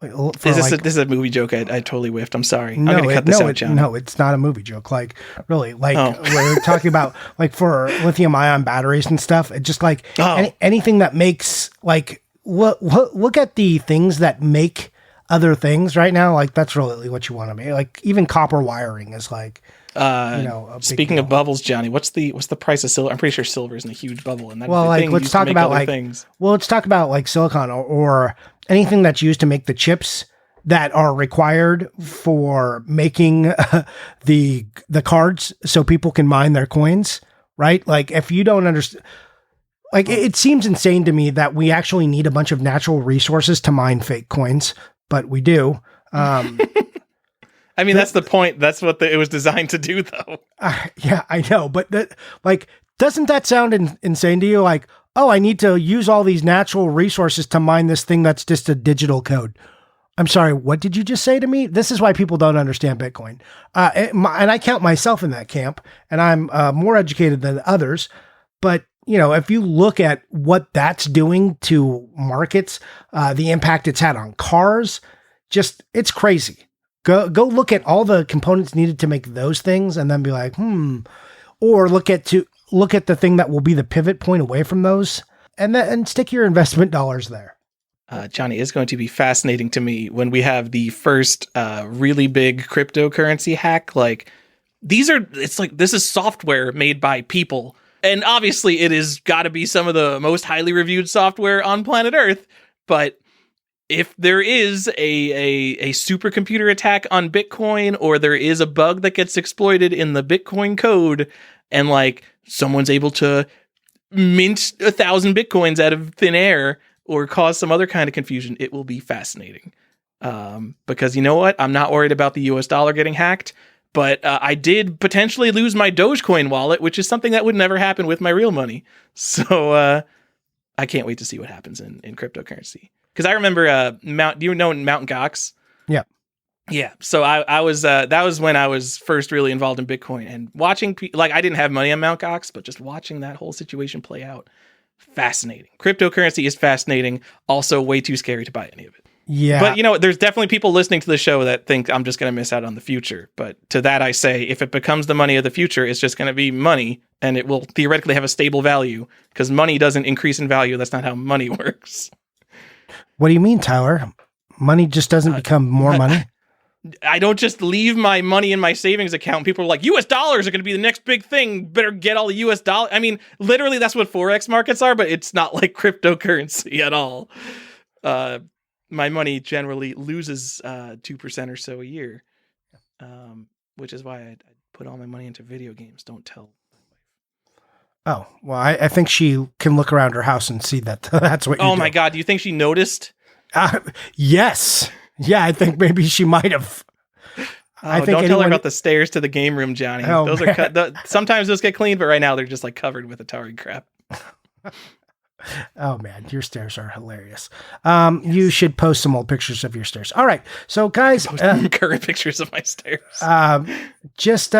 This is a movie joke. I totally whiffed. I'm sorry. I'm going to cut this out, John.
No, it's not a movie joke. Like, really, like we're talking about like for lithium ion batteries and stuff. It's just like anything that makes like, look at the things that make other things right now. Like that's really what you want to make. Like even copper wiring is like, you know,
speaking of bubbles, Johnny, what's the price of silver? I'm pretty sure silver is in a huge bubble. And
let's talk about like silicon or anything that's used to make the chips that are required for making the cards so people can mine their coins, right? Like if you don't understand, like it seems insane to me that we actually need a bunch of natural resources to mine fake coins, but we do.
I mean, that's the point. That's what it was designed to do, though.
Yeah, I know. But doesn't that sound insane to you? Like, oh, I need to use all these natural resources to mine this thing that's just a digital code. I'm sorry, what did you just say to me? This is why people don't understand Bitcoin. And I count myself in that camp, and I'm more educated than others. But, you know, if you look at what that's doing to markets, the impact it's had on cars, it's crazy. Go look at all the components needed to make those things and then be like, or look at the thing that will be the pivot point away from those and stick your investment dollars there.
Johnny, it's going to be fascinating to me when we have the first really big cryptocurrency hack. Like this is software made by people. And obviously it is got to be some of the most highly reviewed software on planet Earth. But if there is a supercomputer attack on Bitcoin, or there is a bug that gets exploited in the Bitcoin code, and like someone's able to mint 1,000 Bitcoins out of thin air or cause some other kind of confusion, it will be fascinating. Because you know what? I'm not worried about the US dollar getting hacked, But I did potentially lose my Dogecoin wallet, which is something that would never happen with my real money. So I can't wait to see what happens in cryptocurrency. Because I remember do you know Mt. Gox?
Yeah.
Yeah. So I was that was when I was first really involved in Bitcoin, and watching I didn't have money on Mt. Gox, but just watching that whole situation play out, fascinating. Cryptocurrency is fascinating. Also, way too scary to buy any of it.
Yeah.
But, there's definitely people listening to the show that think I'm just going to miss out on the future. But to that, I say, if it becomes the money of the future, it's just going to be money, and it will theoretically have a stable value, because money doesn't increase in value. That's not how money works.
What do you mean, Tyler? Money just doesn't become more money?
I don't just leave my money in my savings account. People are like, US dollars are going to be the next big thing. Better get all the US dollars. I mean, literally, that's what Forex markets are, but it's not like cryptocurrency at all. My money generally loses 2% or so a year, which is why I put all my money into video games. Don't tell my wife.
Oh, well, I think she can look around her house and see that that's what you
Oh, my God. Do you think she noticed?
Yes. Yeah, I think maybe she might have.
Don't tell her about the stairs to the game room, Johnny.
Oh,
those are sometimes those get cleaned, but right now they're just like covered with Atari crap.
Oh man, your stairs are hilarious. You should post some old pictures of your stairs. All right, so guys,
current pictures of my stairs.
Just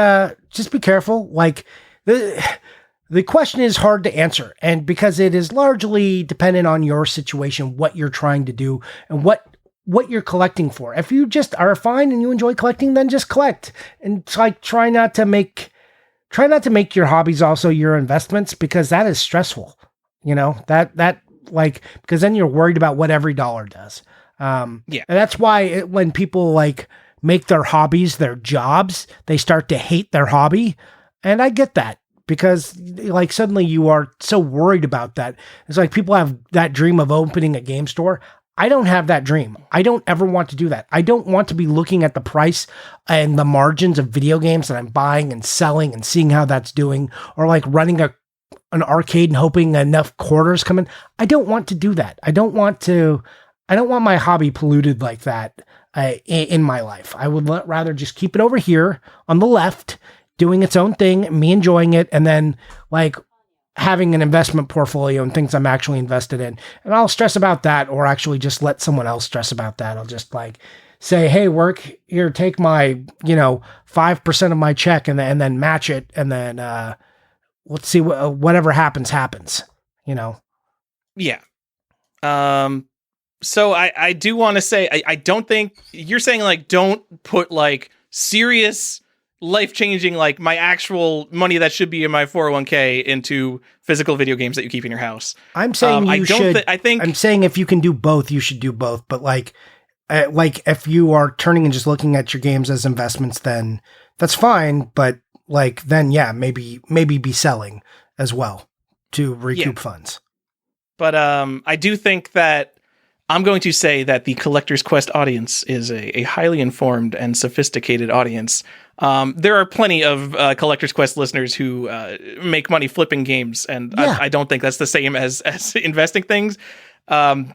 be careful. Like the question is hard to answer, and because it is largely dependent on your situation, what you're trying to do, and what you're collecting for. If you just are fine and you enjoy collecting, then just collect, and try not to make your hobbies also your investments, because that is stressful. That because then you're worried about what every dollar does. And that's why when people make their hobbies their jobs, they start to hate their hobby. And I get that, because suddenly you are so worried about that. It's like people have that dream of opening a game store. I don't have that dream. I don't ever want to do that. I don't want to be looking at the price and the margins of video games that I'm buying and selling and seeing how that's doing, or running an arcade and hoping enough quarters come in. I don't want to do that. I don't want my hobby polluted like that in my life. I would rather just keep it over here on the left, doing its own thing, me enjoying it, and then having an investment portfolio and things I'm actually invested in. And I'll stress about that, or actually just let someone else stress about that. I'll just say, hey, work here, take my, 5% of my check and then match it. And then, let's see whatever happens.
Yeah. So I do want to say, I don't think you're saying don't put serious life-changing, my actual money that should be in my 401k into physical video games that you keep in your house.
I'm saying I'm saying if you can do both, you should do both. But if you are turning and just looking at your games as investments, then that's fine. But then maybe be selling as well to recoup funds. But
I do think that I'm going to say that the Collector's Quest audience is a highly informed and sophisticated audience. There are plenty of Collector's Quest listeners who make money flipping games, and I don't think that's the same as investing things.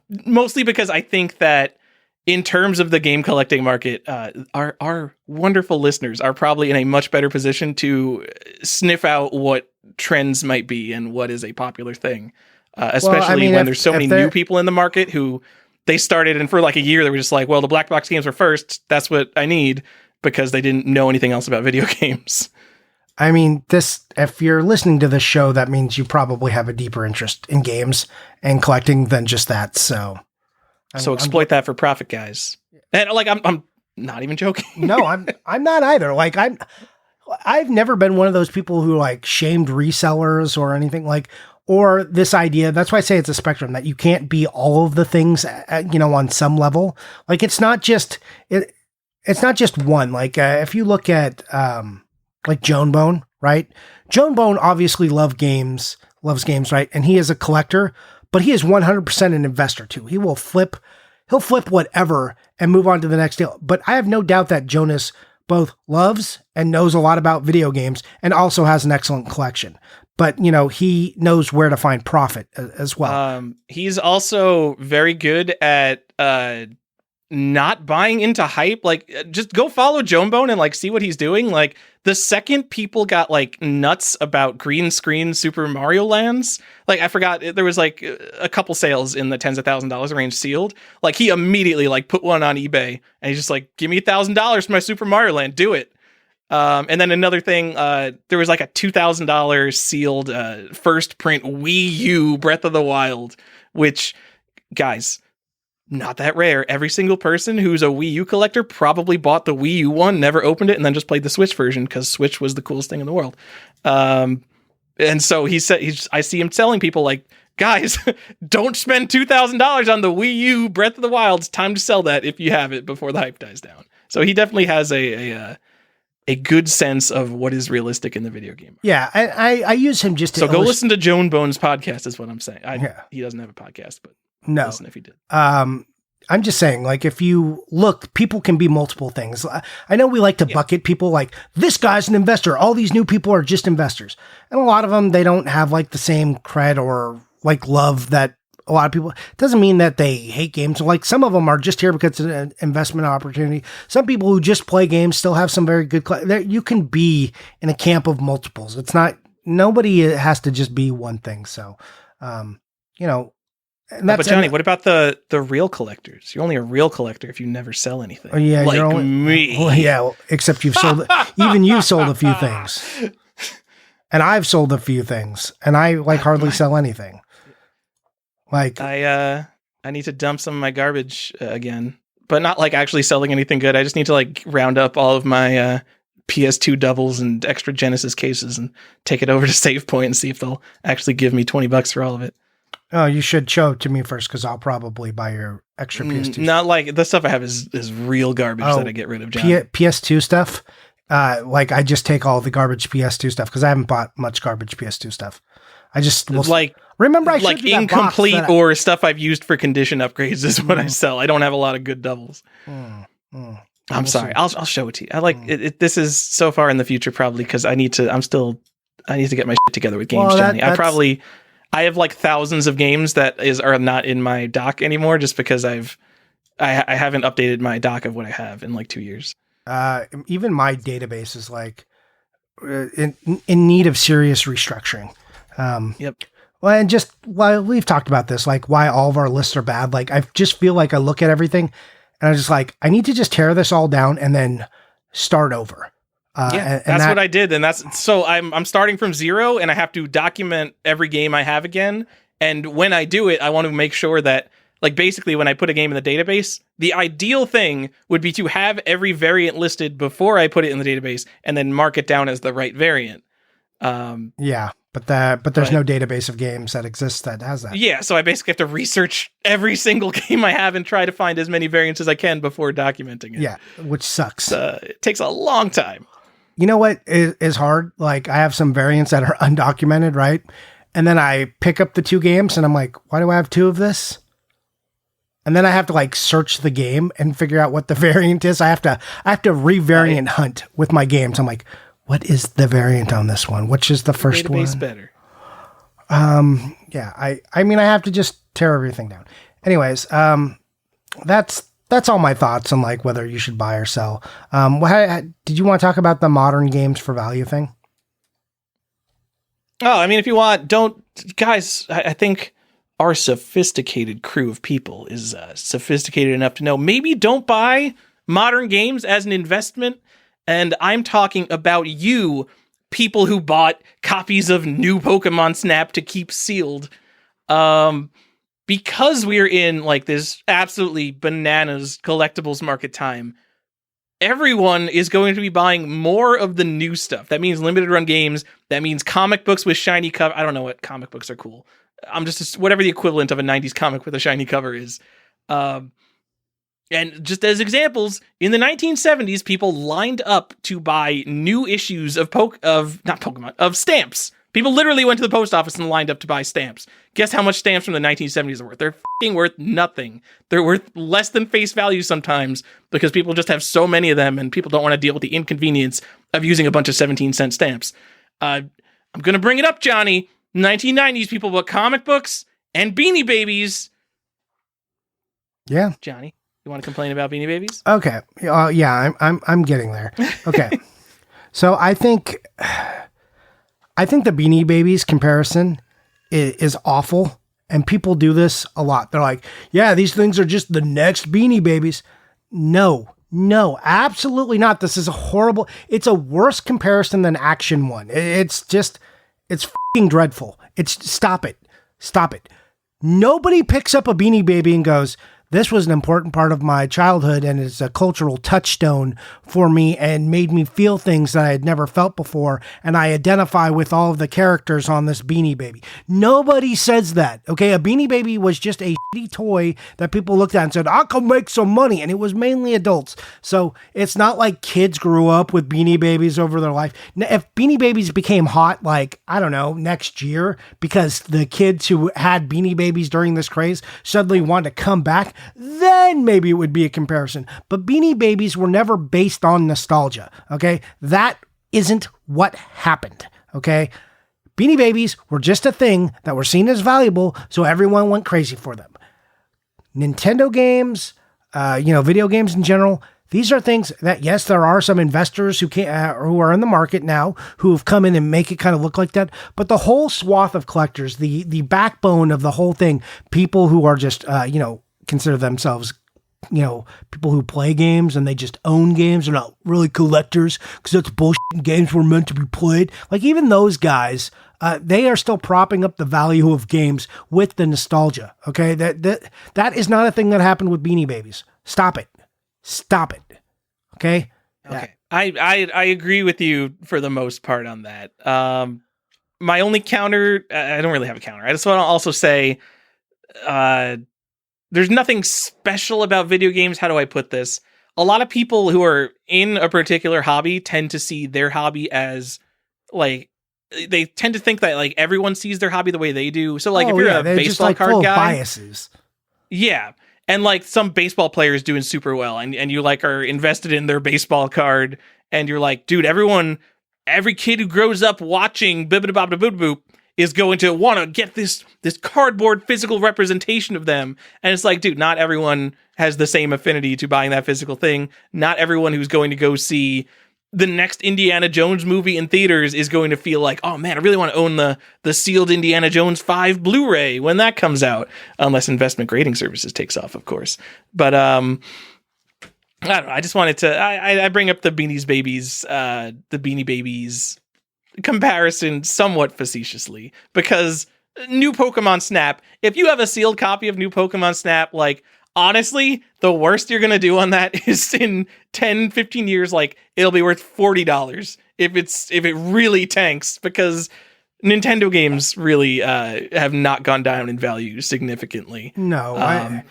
Mostly because I think that in terms of the game collecting market, our wonderful listeners are probably in a much better position to sniff out what trends might be and what is a popular thing. Especially when there's so many new people in the market who they started, and for a year they were just well, the black box games were first. That's what I need, because they didn't know anything else about video games.
I mean, if you're listening to this show, that means you probably have a deeper interest in games and collecting than just that. So
exploit that for profit, guys. And I'm not even joking.
No, I'm not either. I've never been one of those people who shamed resellers or anything or this idea. That's why I say it's a spectrum, that you can't be all of the things, on some level. It's not just one. If you look at, Joan Bone, right? Joan Bone obviously loves games, right? And he is a collector, but he is 100% an investor too. He'll flip whatever and move on to the next deal. But I have no doubt that Jonas both loves and knows a lot about video games and also has an excellent collection. But, he knows where to find profit as well.
He's also very good at not buying into hype. Like, just go follow Jonebone and like see what he's doing. Like, the second people got like nuts about green screen Super Mario Lands, like I forgot there was like a couple sales in the tens of $1,000s range sealed. Like, he immediately like put one on eBay and he's just like, give me $1,000 for my Super Mario Land, do it. And then another thing, there was like a $2,000 sealed first print Wii U Breath of the Wild, which, guys, not that rare. Every single person who's a Wii U collector probably bought the Wii U one, never opened it, and then just played the Switch version because Switch was the coolest thing in the world. And so he said, I see him telling people like, guys, don't spend $2,000 on the Wii U Breath of the Wild. It's time to sell that if you have it before the hype dies down. So he definitely has a good sense of what is realistic in the video game.
Yeah, I use him just to...
So go listen to Jonebone's podcast is what I'm saying. He doesn't have a podcast, but
no.
Listen if he did.
I'm just saying, like, if you look, people can be multiple things. I know we like to bucket people like, this guy's an investor. All these new people are just investors. And a lot of them, they don't have like the same cred or like love that a lot of people. It doesn't mean that they hate games. Like, some of them are just here because it's an investment opportunity. Some people who just play games still have some very good. You can be in a camp of multiples. It's not, nobody has to just be one thing. So,
but Johnny, what about the real collectors? You're only a real collector if you never sell anything.
Oh, yeah,
like
me. Well, yeah, except you've sold. Even you sold a few things, and I've sold a few things, and I like hardly sell anything. Like
I need to dump some of my garbage again, but not like actually selling anything good. I just need to like round up all of my PS2 doubles and extra Genesis cases and take it over to Save Point and see if they'll actually give me $20 for all of it.
Oh, you should show it to me first because I'll probably buy your extra PS2.
Not like the stuff I have is real garbage that I get rid of, John.
PS2 stuff. Like I just take all the garbage PS2 stuff because I haven't bought much garbage PS2 stuff. I just remember I
like incomplete or stuff I've used for condition upgrades is what I sell. I don't have a lot of good doubles. I'm sorry. I'll show it to you. I like it. This is so far in the future probably because I need to get my shit together with games, Johnny. I have like thousands of games that are not in my dock anymore just because I haven't updated my dock of what I have in like 2 years.
Even my database is like in need of serious restructuring.
Yep.
Well, and just we've talked about this, like why all of our lists are bad. Like I just feel like I look at everything and I'm just like, I need to just tear this all down and then start over.
That's what I did. And so I'm starting from zero and I have to document every game I have again. And when I do it, I want to make sure that like basically when I put a game in the database, the ideal thing would be to have every variant listed before I put it in the database and then mark it down as the right variant.
But there's no database of games that exists that has that. Yeah.
So I basically have to research every single game I have and try to find as many variants as I can before documenting it.
Yeah. Which sucks.
It takes a long time.
You know what is hard? Like I have some variants that are undocumented, right? And then I pick up the two games and I'm like, why do I have two of this? And then I have to like search the game and figure out what the variant is. I have to revariant hunt with my games. I'm like, what is the variant on this one? Which is the first one?
Database better.
Yeah. I mean, I have to just tear everything down. Anyways, that's all my thoughts on like whether you should buy or sell. Did you want to talk about the modern games for value thing?
Oh, I mean, if you want, guys, I think our sophisticated crew of people is sophisticated enough to know maybe don't buy modern games as an investment. And I'm talking about you, people who bought copies of new Pokemon Snap to keep sealed. Because we're in like this absolutely bananas collectibles market time, everyone is going to be buying more of the new stuff. That means limited run games. That means comic books with shiny cover. I don't know what comic books are cool. I'm just whatever the equivalent of a 90s comic with a shiny cover is. And just as examples, in the 1970s, people lined up to buy new issues of stamps. People literally went to the post office and lined up to buy stamps. Guess how much stamps from the 1970s are worth? They're f***ing worth nothing. They're worth less than face value sometimes because people just have so many of them and people don't want to deal with the inconvenience of using a bunch of 17-cent stamps. I'm going to bring it up, Johnny. 1990s, people bought comic books and Beanie Babies.
Yeah.
Johnny. You want to complain about Beanie Babies?
Okay. Yeah, I'm getting there. Okay. So I think the Beanie Babies comparison is awful, and people do this a lot. They're like, yeah, these things are just the next Beanie Babies. No, absolutely not. This is it's a worse comparison than Action 1. It's fucking dreadful. Stop it. Nobody picks up a Beanie Baby and goes, this was an important part of my childhood and is a cultural touchstone for me and made me feel things that I had never felt before. And I identify with all of the characters on this Beanie Baby. Nobody says that. Okay. A Beanie Baby was just a shitty toy that people looked at and said, I can make some money. And it was mainly adults. So it's not like kids grew up with Beanie Babies over their life. If Beanie Babies became hot, like, I don't know, next year, because the kids who had Beanie Babies during this craze suddenly want to come back, then maybe it would be a comparison. But Beanie Babies were never based on nostalgia, okay? That isn't what happened, okay? Beanie Babies were just a thing that were seen as valuable, so everyone went crazy for them. Nintendo games, video games in general, these are things that, yes, there are some investors who are in the market now who have come in and make it kind of look like that. But the whole swath of collectors, the backbone of the whole thing, people who are just, consider themselves, people who play games and they just own games. They're not really collectors because that's bullshit. Games were meant to be played. Like, even those guys, they are still propping up the value of games with the nostalgia. Okay. That is not a thing that happened with Beanie Babies. Stop it. Okay.
Okay. I agree with you for the most part on that. My only counter, I don't really have a counter. I just want to also say, there's nothing special about video games. How do I put this? A lot of people who are in a particular hobby tend to see their hobby as, like, they tend to think that, like, everyone sees their hobby the way they do. So, like, if you're a baseball card
full
guy,
biases.
Yeah. And, like, some baseball player is doing super well and you, like, are invested in their baseball card and you're like, dude, every kid who grows up watching Bibbidi-Bobbidi-Boop is going to want to get this cardboard physical representation of them. And it's like, dude, not everyone has the same affinity to buying that physical thing. Not everyone who's going to go see the next Indiana Jones movie in theaters is going to feel like, oh man, I really want to own the sealed Indiana Jones 5 Blu-ray when that comes out. Unless Investment Grading Services takes off, of course. But I don't know. I just wanted to, I bring up the Beanie Babies comparison somewhat facetiously, because new Pokemon Snap, if you have a sealed copy of new Pokemon Snap, like, honestly, the worst you're gonna do on that is in 10-15 years, like, it'll be worth $40 if it really tanks, because Nintendo games really have not gone down in value significantly.
No,
I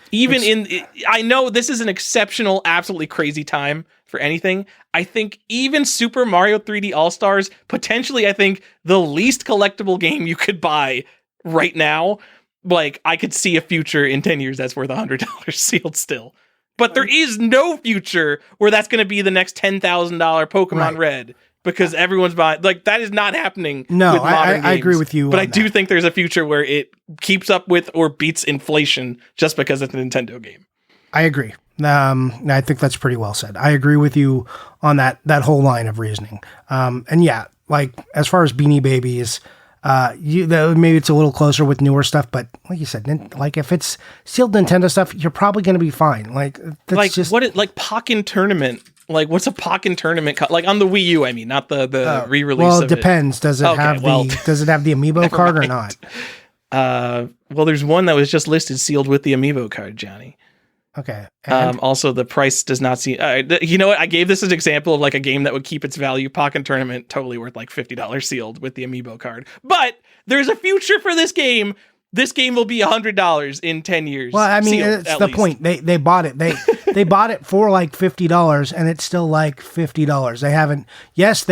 know this is an exceptional, absolutely crazy time for anything. I think even Super Mario 3D All-Stars, potentially, I think the least collectible game you could buy right now. Like, I could see a future in 10 years that's worth $100 sealed still. But there is no future where that's going to be the next $10,000 Pokemon Red, because everyone's buying. Like, that is not happening.
No,
with modern games.
I agree with you.
But I do think there's a future where it keeps up with or beats inflation just because it's a Nintendo game.
I agree. I think that's pretty well said. I agree with you on that whole line of reasoning. And yeah, like, as far as Beanie Babies, maybe it's a little closer with newer stuff, but like you said, like, if it's sealed Nintendo stuff, you're probably going to be fine. Like, that's
like
just
like Pokken Tournament. Like, what's a Pokken Tournament? Like, on the Wii U, I mean, not the re-release. Well,
it depends. Does it have the Amiibo card or not?
Well, there's one that was just listed sealed with the Amiibo card, Johnny.
Okay.
Also, the price does not seem. You know what? I gave this as an example of, like, a game that would keep its value. Pokken Tournament, totally worth like $50 sealed with the Amiibo card. But there's a future for this game. This game will be $100 in 10 years.
Well, I mean, sealed, it's the point. They bought it. They bought it for like $50, and it's still like $50. They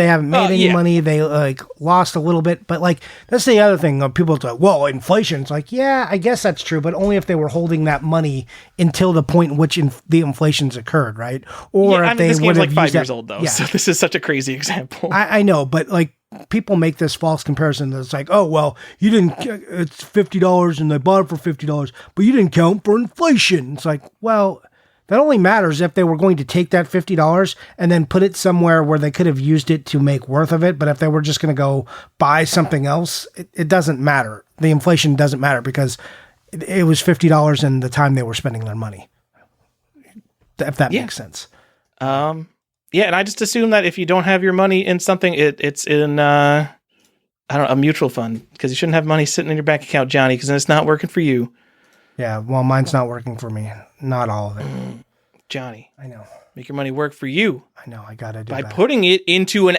haven't made any money. They like lost a little bit, but like, that's the other thing. People say, well, inflation. It's like, yeah, I guess that's true, but only if they were holding that money until the point in which the inflation's occurred, right? Or if they
this
would
game's
have
like 5 years old though. Yeah. So this is such a crazy example.
I know, but like, people make this false comparison that's like, oh, well, it's $50 and they bought it for $50, but you didn't count for inflation. It's like, well, That only matters if they were going to take that $50 and then put it somewhere where they could have used it to make worth of it. But if they were just going to go buy something else, it doesn't matter. The inflation doesn't matter because it was $50 in the time they were spending their money. If that makes sense.
Yeah, and I just assume that if you don't have your money in something, it's in I don't know, a mutual fund, because you shouldn't have money sitting in your bank account, Johnny, because then it's not working for you.
Yeah, well, mine's not working for me. Not all of it.
Johnny,
I know.
Make your money work for you.
I know. I gotta do
by
that.
putting it into an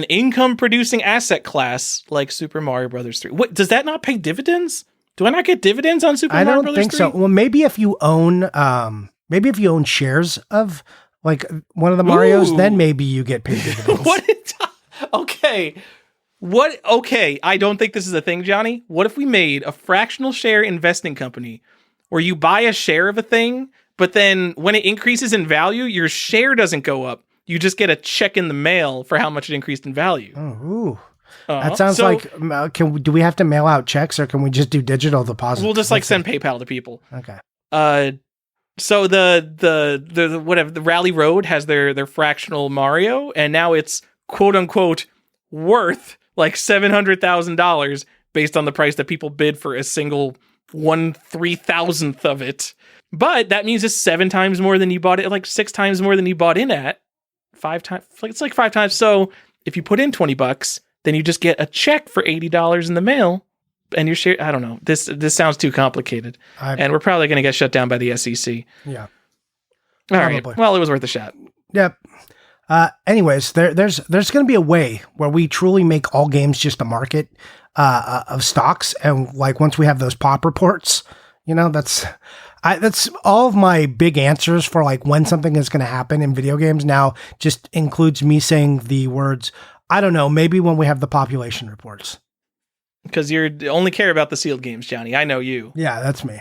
income producing asset class like Super Mario Brothers 3. What, does that not pay dividends? Do I not get dividends on Super Mario Brothers 3? I don't think
so. Well, maybe if you own shares of like one of the Marios, then maybe you get paid dividends.
Okay. Okay, I don't think this is a thing, Johnny. What if we made a fractional share investing company where you buy a share of a thing, but then when it increases in value, your share doesn't go up. You just get a check in the mail for how much it increased in value.
Oh, ooh. That sounds like, do we have to mail out checks or can we just do digital deposits?
We'll just send PayPal to people.
Okay.
So the whatever, the Rally Road has their fractional Mario, and now it's quote unquote worth like $700,000 based on the price that people bid for a single 1/3000th of it. But that means it's 7 times more than you bought it, like 6 times more than you bought in at. 5 times, it's like 5 times. So if you put in $20, then you just get a check for $80 in the mail, and your share. I don't know. This sounds too complicated, and we're probably going to get shut down by the SEC.
Yeah.
All right. Well, it was worth a shot.
Yep. Anyways, there's going to be a way where we truly make all games just a market of stocks, and like once we have those pop reports, that's all of my big answers for like when something is going to happen in video games now just includes me saying the words, I don't know, maybe when we have the population reports.
Because you only care about the sealed games, Johnny. I know you.
Yeah, that's me.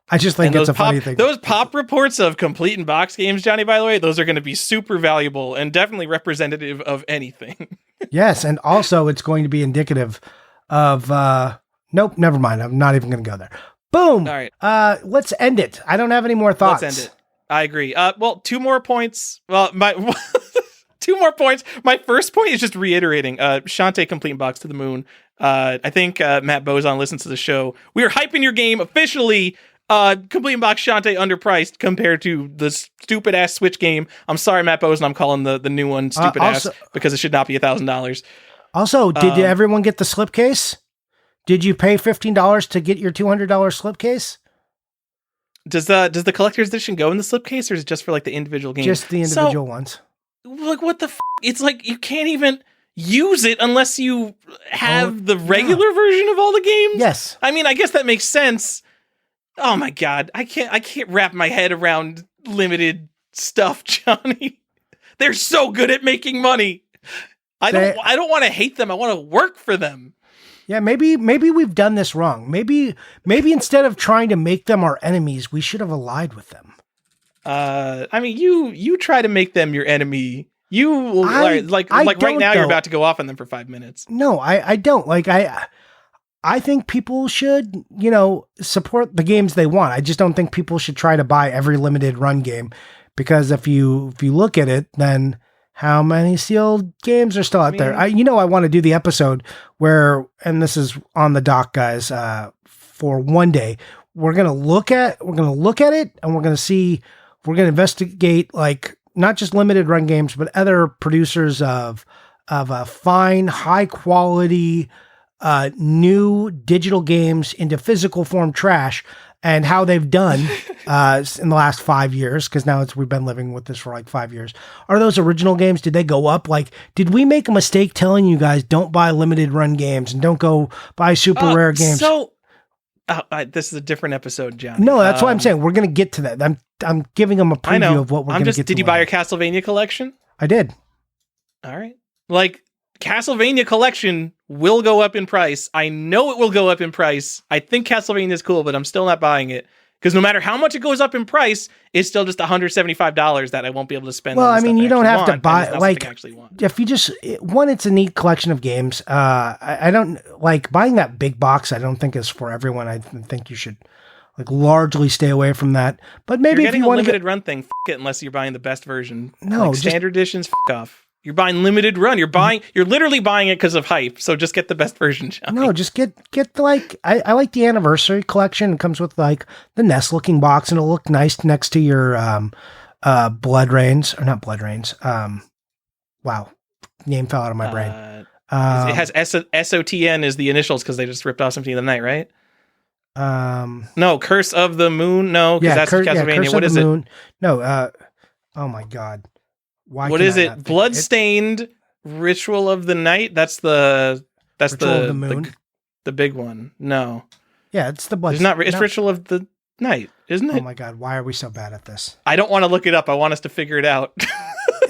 I just think it's a funny thing.
Those pop reports of complete in box games, Johnny, by the way, those are going to be super valuable and definitely representative of anything.
Yes, and also it's going to be indicative of nope, never mind. I'm not even going to go there. Boom.
All right.
Let's end it. I don't have any more thoughts.
Let's end it. I agree. Well, 2 more points. Well, my 2 more points. My first point is just reiterating Shantae complete in box to the moon. I think Matt Bozon listens to the show. We are hyping your game officially. Complete in box Shantae underpriced compared to the stupid ass Switch game. I'm sorry, Matt Bozon. I'm calling the new one stupid ass because it should not be $1,000.
Also, did everyone get the slipcase? Did you pay $15 to get your $200 slipcase?
Does the collector's edition go in the slipcase, or is it just for like the individual games?
Just the individual ones.
Like what the? It's like you can't even use it unless you have the regular version of all the games.
Yes.
I mean, I guess that makes sense. Oh my God, I can't wrap my head around limited stuff, Johnny. They're so good at making money. I don't want to hate them. I want to work for them.
Yeah, maybe we've done this wrong. Maybe instead of trying to make them our enemies, we should have allied with them.
I mean, you try to make them your enemy. Like right now, you're about to go off on them for 5 minutes.
No, I don't. Like I think people should, support the games they want. I just don't think people should try to buy every limited run game, because if you look at it, then how many sealed games are still out there? I want to do the episode where, and this is on the dock, guys, for one day, we're going to look at it, and we're going to investigate like not just limited run games, but other producers of fine, high quality, new digital games into physical form trash, and how they've done in the last 5 years, because now we've been living with this for like 5 years. Are those original games? Did they go up? Like, did we make a mistake telling you guys don't buy limited run games and don't go buy super rare games?
So this is a different episode, John.
No, that's why I'm saying we're going to get to that. I'm giving them a preview of what we're going to get to.
Did you buy your Castlevania collection?
I did.
All right. Like, Castlevania collection will go up in price. I know it will go up in price. I think Castlevania is cool, but I'm still not buying it, because no matter how much it goes up in price, it's still just $175 that I won't be able to spend.
Well, I mean, you don't have to buy like
actually want.
If you just it's a neat collection of games. I don't like buying that big box. I don't think is for everyone. I think you should like largely stay away from that. But maybe if you want to
limited run thing, it unless you're buying the best version.
No,
like standard editions, off. You're buying limited run. You're literally buying it because of hype. So just get the best version, Johnny.
No, just get the like. I like the anniversary collection. It comes with like the Nest looking box, and it'll look nice next to your Blood Rains, or not Blood Rains. Wow, name fell out of my brain.
It has SOTN as the initials because they just ripped off Symphony of the Night, right? No, Curse of the Moon. No, because that's Castlevania. What is it?
No. Oh my God.
What is it? Bloodstained Ritual of the Night. That's the
Ritual of the Moon.
The big one. No.
Yeah, it's the blood.
It's Ritual of the Night, isn't it?
Oh my God, why are we so bad at this?
I don't want to look it up. I want us to figure it out.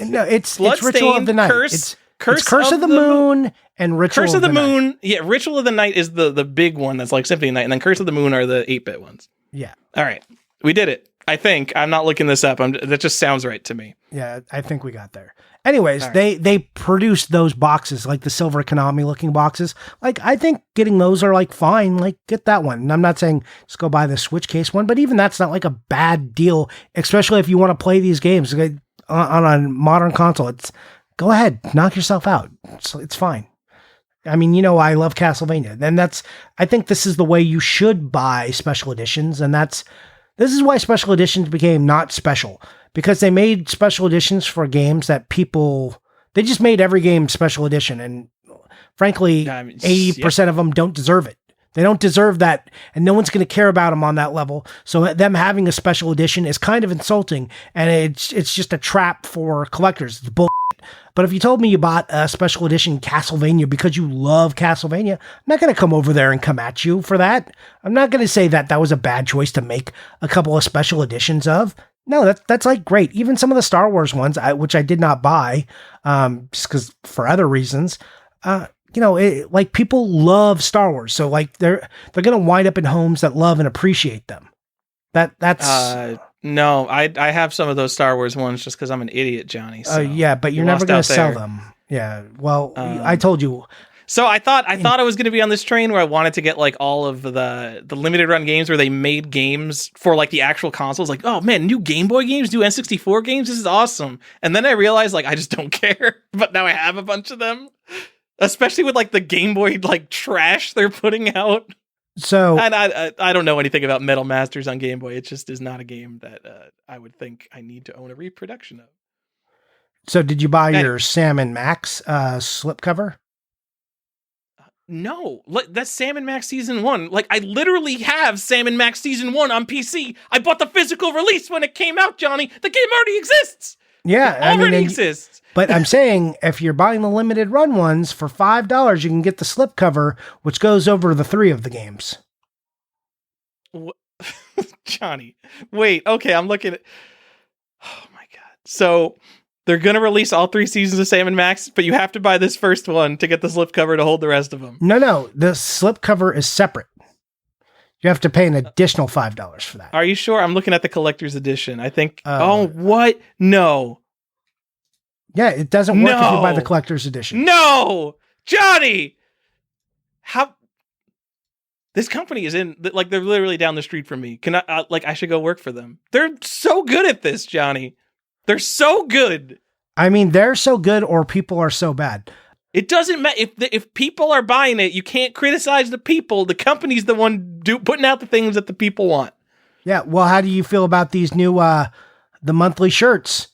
No, it's Ritual of the Night. It's Curse of the Moon and Ritual
of the Moon. Night. Yeah, Ritual of the Night is the big one that's like Symphony of the Night, and then Curse of the Moon are the 8-bit ones.
Yeah.
All right. We did it. I think. I'm not looking this up. That just sounds right to me.
Yeah, I think we got there. Anyways, right. they produced those boxes, like the silver Konami looking boxes. Like, I think getting those are like fine. Like, get that one. And I'm not saying just go buy the Switch case one, but even that's not like a bad deal, especially if you want to play these games on a modern console. Go ahead, knock yourself out. It's fine. I mean, I love Castlevania. And I think this is the way you should buy special editions. And this is why special editions became not special, because they made special editions for games that they just made every game special edition. And frankly, 80% of them don't deserve it. They don't deserve that. And no one's going to care about them on that level. So them having a special edition is kind of insulting. And it's just a trap for collectors. It's bullshit. But if you told me you bought a special edition Castlevania because you love Castlevania, I'm not going to come over there and come at you for that. I'm not going to say that was a bad choice to make a couple of special editions of. No, that's like great. Even some of the Star Wars ones, which I did not buy, just because for other reasons, like people love Star Wars. So like they're going to wind up in homes that love and appreciate them. That's
no, I have some of those Star Wars ones just because I'm an idiot, Johnny. So
yeah, but you're never going to sell them. Yeah, well, I told you.
So I thought I was going to be on this train where I wanted to get like all of the limited run games where they made games for like the actual consoles. Like, oh man, new Game Boy games, new N64 games. This is awesome. And then I realized like I just don't care. But now I have a bunch of them, especially with like the Game Boy like trash they're putting out.
So,
and I don't know anything about Metal Masters on Game Boy. It just is not a game that I would think I need to own a reproduction of.
So did you buy your Sam and Max slipcover?
No, that's Sam and Max Season 1. Like, I literally have Sam and Max Season 1 on PC. I bought the physical release when it came out, Johnny. The game already exists.
Yeah,
it already exists.
But I'm saying if you're buying the limited run ones for $5, you can get the slipcover, which goes over the 3 of the games.
Johnny, wait. Okay, I'm looking at. Oh my God. So they're gonna release all 3 seasons of Sam and Max, but you have to buy this first one to get the slipcover to hold the rest of them.
No, the slipcover is separate. You have to pay an additional $5 for that.
Are you sure? I'm looking at the collector's edition. I think. What? No.
Yeah, it doesn't work if you buy the collector's edition.
No, Johnny. How? This company is in like they're literally down the street from me. Can I I should go work for them? They're so good at this, Johnny. They're so good.
I mean, they're so good, or people are so bad.
It doesn't matter if people are buying it. You can't criticize the people. The company's the one putting out the things that the people want.
Yeah. Well, how do you feel about these new the monthly shirts?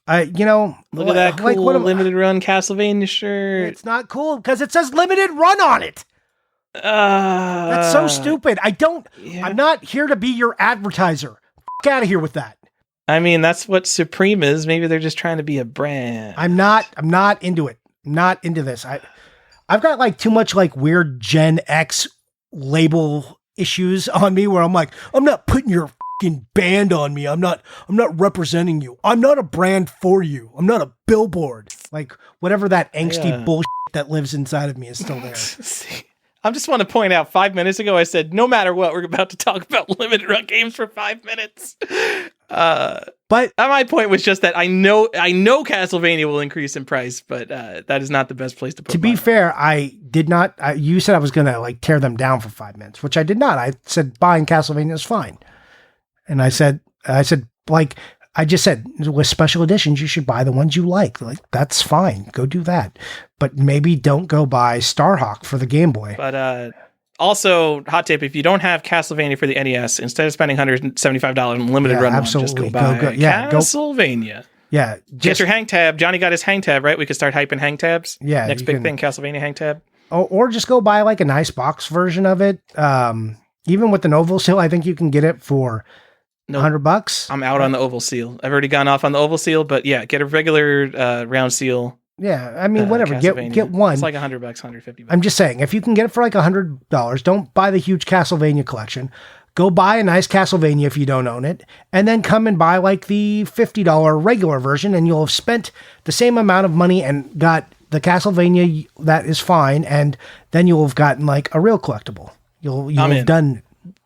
Look
at that cool limited run Castlevania shirt.
It's not cool because it says limited run on it. That's so stupid. I'm not here to be your advertiser. Get out of here with that.
I mean, that's what Supreme is. Maybe they're just trying to be a brand.
I'm not into it. I'm not into this. I've got like too much like weird Gen X label issues on me where I'm like, I'm not putting your fucking band on me. I'm not representing you. I'm not a brand for you. I'm not a billboard. Like whatever that angsty bullshit that lives inside of me is still there.
See, I just want to point out 5 minutes ago, I said, no matter what, we're about to talk about limited run games for 5 minutes.
But
my point was just that I know Castlevania will increase in price, but that is not the best place to put.
To be fair, I did not. You said I was going to like tear them down for 5 minutes, which I did not. I said buying Castlevania is fine, and I said like I just said with special editions, you should buy the ones you like. Like that's fine, go do that, but maybe don't go buy Starhawk for the Game Boy.
But also, hot tip: if you don't have Castlevania for the NES, instead of spending $175 on limited run, just go buy Castlevania.
Yeah,
get your hang tab. Johnny got his hang tab, right? We could start hyping hang tabs.
Yeah,
next big thing, Castlevania hang tab.
Or just go buy like a nice box version of it. Even with an oval seal, I think you can get it for $100.
I'm out on the oval seal. I've already gone off on the oval seal, but yeah, get a regular round seal.
Yeah, I mean, whatever. Get one.
It's like $100, $150.
I'm just saying, if you can get it for like $100, don't buy the huge Castlevania collection. Go buy a nice Castlevania if you don't own it, and then come and buy like the $50 regular version, and you'll have spent the same amount of money and got the Castlevania that is fine, and then you'll have gotten like a real collectible. You'll have done.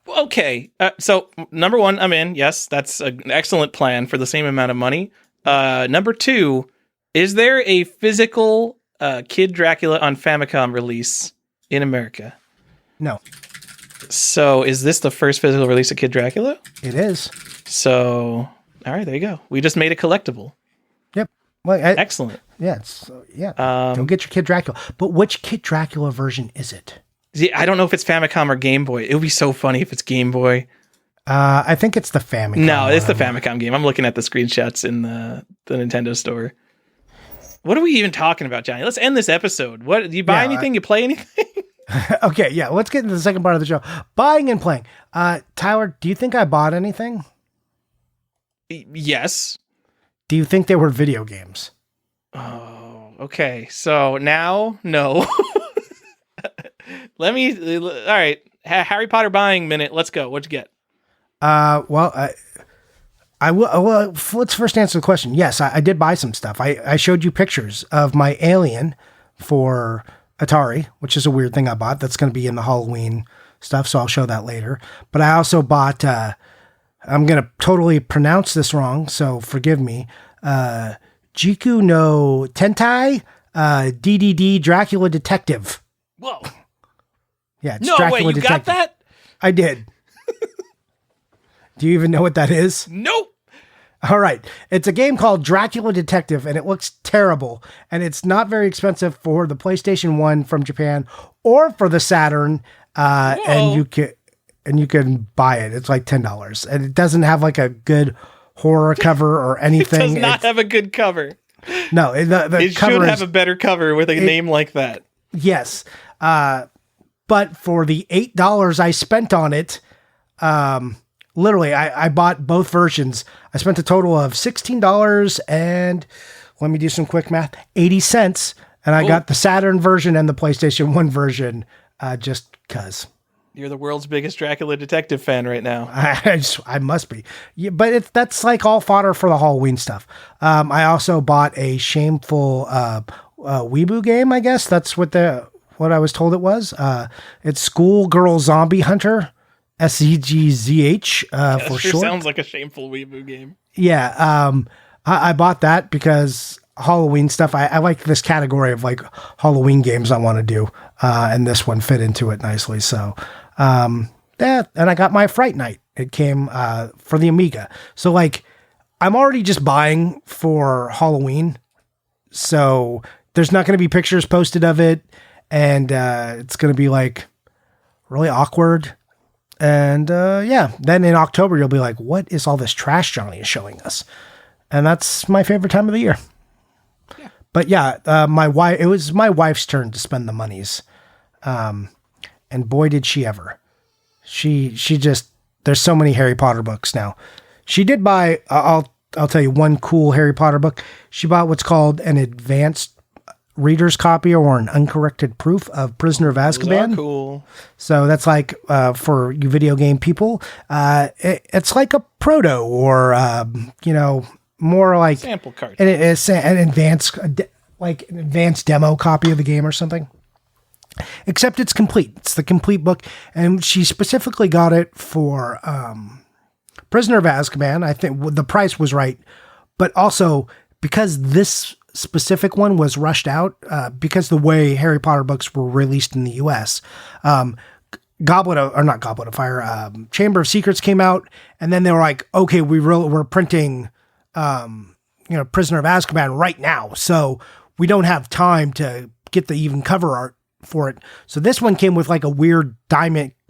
Okay, so number one, I'm in. Yes, that's an excellent plan for the same amount of money. Number two. Is there a physical Kid Dracula on Famicom release in America?
No.
So is this the first physical release of Kid Dracula?
It is.
So, all right, there you go. We just made a collectible.
Yep. Well,
excellent.
Yeah. Don't get your Kid Dracula. But which Kid Dracula version is it?
See, I don't know if it's Famicom or Game Boy. It would be so funny if it's Game Boy.
I think it's the Famicom.
No, it's the Famicom game. I'm looking at the screenshots in the Nintendo store. What are we even talking about, Johnny? Let's end this episode. What do you buy anything? You play anything?
Okay, yeah. Let's get into the second part of the show. Buying and playing. Tyler, do you think I bought anything?
Yes.
Do you think they were video games?
Oh, okay. So now, no. All right. Harry Potter buying minute. Let's go. What'd you get?
Well, let's first answer the question. Yes, I did buy some stuff. I showed you pictures of my Alien for Atari, which is a weird thing I bought. That's going to be in the Halloween stuff, so I'll show that later. But I also bought, I'm going to totally pronounce this wrong, so forgive me, Jiku no Tentai DDD Dracula Detective.
Whoa.
Yeah, it's
no
Dracula
way, you
Detective.
got that?
I did. Do you even know what that is?
Nope.
All right. It's a game called Dracula Detective, and it looks terrible. And it's not very expensive for the PlayStation 1 from Japan or for the Saturn. And you can buy it. It's like $10. And it doesn't have like a good horror cover or anything.
It does not have a good cover.
No. It
should have a better cover with a name like that.
Yes. But for the $8 I spent on it, literally, I bought both versions. I spent a total of $16 and, let me do some quick math, 80 cents. And I got the Saturn version and the PlayStation 1 version just because.
You're the world's biggest Dracula Detective fan right now.
I must be. Yeah, but that's like all fodder for the Halloween stuff. I also bought a shameful Weeaboo game, I guess. That's what I was told it was. It's Schoolgirl Zombie Hunter. SEGZH for short.
Sounds like a shameful Weeaboo game.
Yeah, I bought that because Halloween stuff. I like this category of like Halloween games I want to do, and this one fit into it nicely. So, and I got my Fright Night. It came for the Amiga. So like, I'm already just buying for Halloween. So there's not going to be pictures posted of it, and it's going to be like really awkward. And then in October, you'll be like, what is all this trash Johnny is showing us? And that's my favorite time of the year. Yeah. But yeah, it was my wife's turn to spend the monies. And boy, did she ever. She just, there's so many Harry Potter books now. She did buy, I'll tell you one cool Harry Potter book. She bought what's called an advanced reader's copy or an uncorrected proof of Prisoner of Azkaban.
Those are cool. So that's like for you video game people, it's like a proto or more like sample card.
It's an advanced demo copy of the game or something. Except it's complete. It's the complete book, and she specifically got it for Prisoner of Azkaban, I think the price was right, but also because this specific one was rushed out, because the way Harry Potter books were released in the US, Goblet of Fire, Chamber of Secrets came out, and then they were like, okay, we're printing, Prisoner of Azkaban right now, so we don't have time to get the even cover art for it. So this one came with like a weird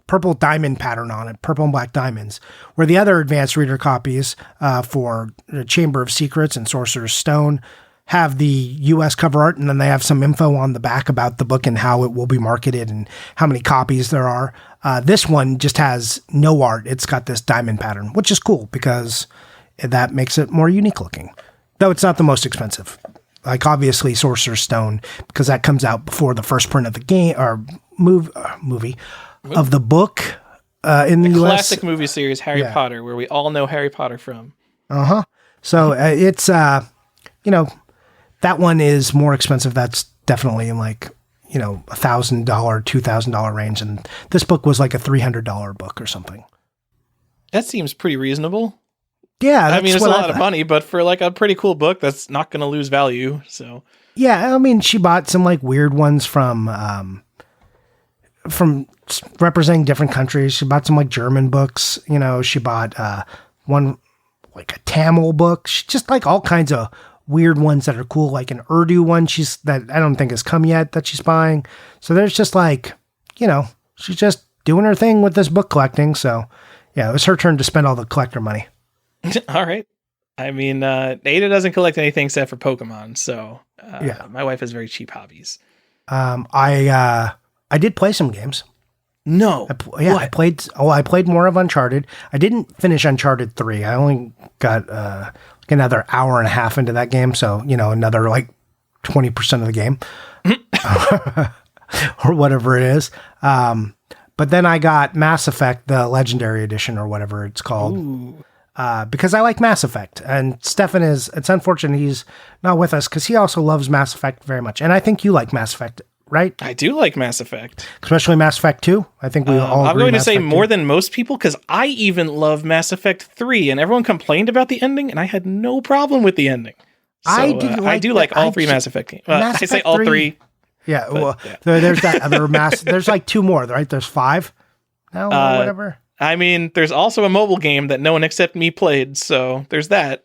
purple diamond pattern on it, purple and black diamonds, where the other advanced reader copies for Chamber of Secrets and Sorcerer's Stone have the US cover art, and then they have some info on the back about the book and how it will be marketed and how many copies there are. This one just has no art. It's got this diamond pattern, which is cool because that makes it more unique looking. Though it's not the most expensive. Like obviously Sorcerer's Stone, because that comes out before the first print of the game or movie of the book in the US.
Classic movie series Harry Potter, where we all know Harry Potter from.
So it's that one is more expensive. That's definitely in like, $1,000, $2,000 range. And this book was like a $300 book or something.
That seems pretty reasonable.
Yeah.
I mean, it's a lot of money, but for like a pretty cool book, that's not going to lose value. So
yeah, I mean, she bought some like weird ones from representing different countries. She bought some like German books, she bought one like a Tamil book. She just like all kinds of weird ones that are cool, like an Urdu one that I don't think has come yet that she's buying. So there's just like, she's just doing her thing with this book collecting. So yeah, it was her turn to spend all the collector money.
All right. I mean, Ada doesn't collect anything except for Pokemon. So my wife has very cheap hobbies.
I did play some games.
No.
I played more of Uncharted. I didn't finish Uncharted 3. I only got another hour and a half into that game. So, another like 20% of the game or whatever it is. But then I got Mass Effect, the Legendary Edition or whatever it's called. Because I like Mass Effect. And Stefan it's unfortunate he's not with us because he also loves Mass Effect very much. And I think you like Mass Effect, right?
I do like Mass Effect.
Especially Mass Effect 2. I think we all agree.
I'm going to say more
2.
than most people because I even love Mass Effect 3 and everyone complained about the ending and I had no problem with the ending. So, I do like all three Mass Effect games. I say all 3.
Yeah, there's that other there's like 2 more, right? There's 5 now or whatever.
I mean, there's also a mobile game that no one except me played, so there's that.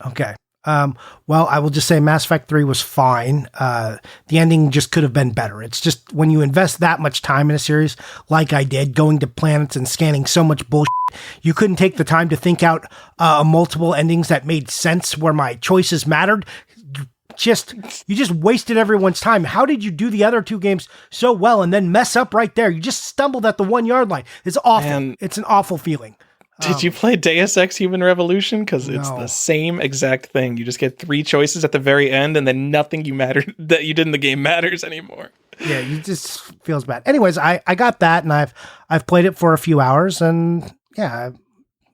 Okay. Well, I will just say Mass Effect 3 was fine. The ending just could have been better. It's just when you invest that much time in a series, like I did, going to planets and scanning so much bullshit, you couldn't take the time to think out multiple endings that made sense where my choices mattered. You just wasted everyone's time. How did you do the other 2 games so well and then mess up right there? You just stumbled at the 1 yard line. It's awful. Man, it's an awful feeling.
Did you play Deus Ex Human Revolution? Because it's the same exact thing. You just get 3 choices at the very end, and then nothing that you did in the game matters anymore.
Yeah, it just feels bad. Anyways, I got that, and I've played it for a few hours, and yeah,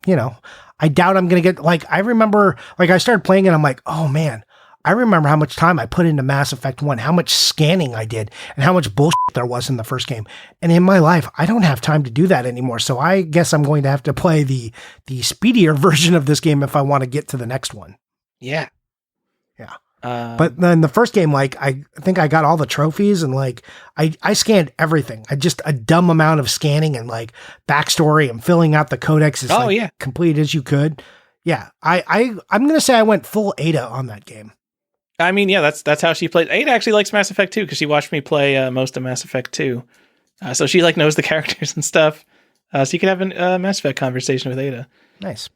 I doubt I'm gonna get I remember I started playing it, I'm like, oh man. I remember how much time I put into Mass Effect 1, how much scanning I did, and how much bullshit there was in the first game. And in my life, I don't have time to do that anymore. So I guess I'm going to have to play the speedier version of this game if I want to get to the next one.
Yeah.
Yeah. But then the first game, I think I got all the trophies and I scanned everything. I just a dumb amount of scanning and backstory and filling out the codex as complete as you could. Yeah. I'm going to say I went full Ada on that game.
I mean, yeah, that's how she played. Ada actually likes Mass Effect 2 because she watched me play most of Mass Effect 2. So she knows the characters and stuff. So you could have a Mass Effect conversation with Ada.
Nice.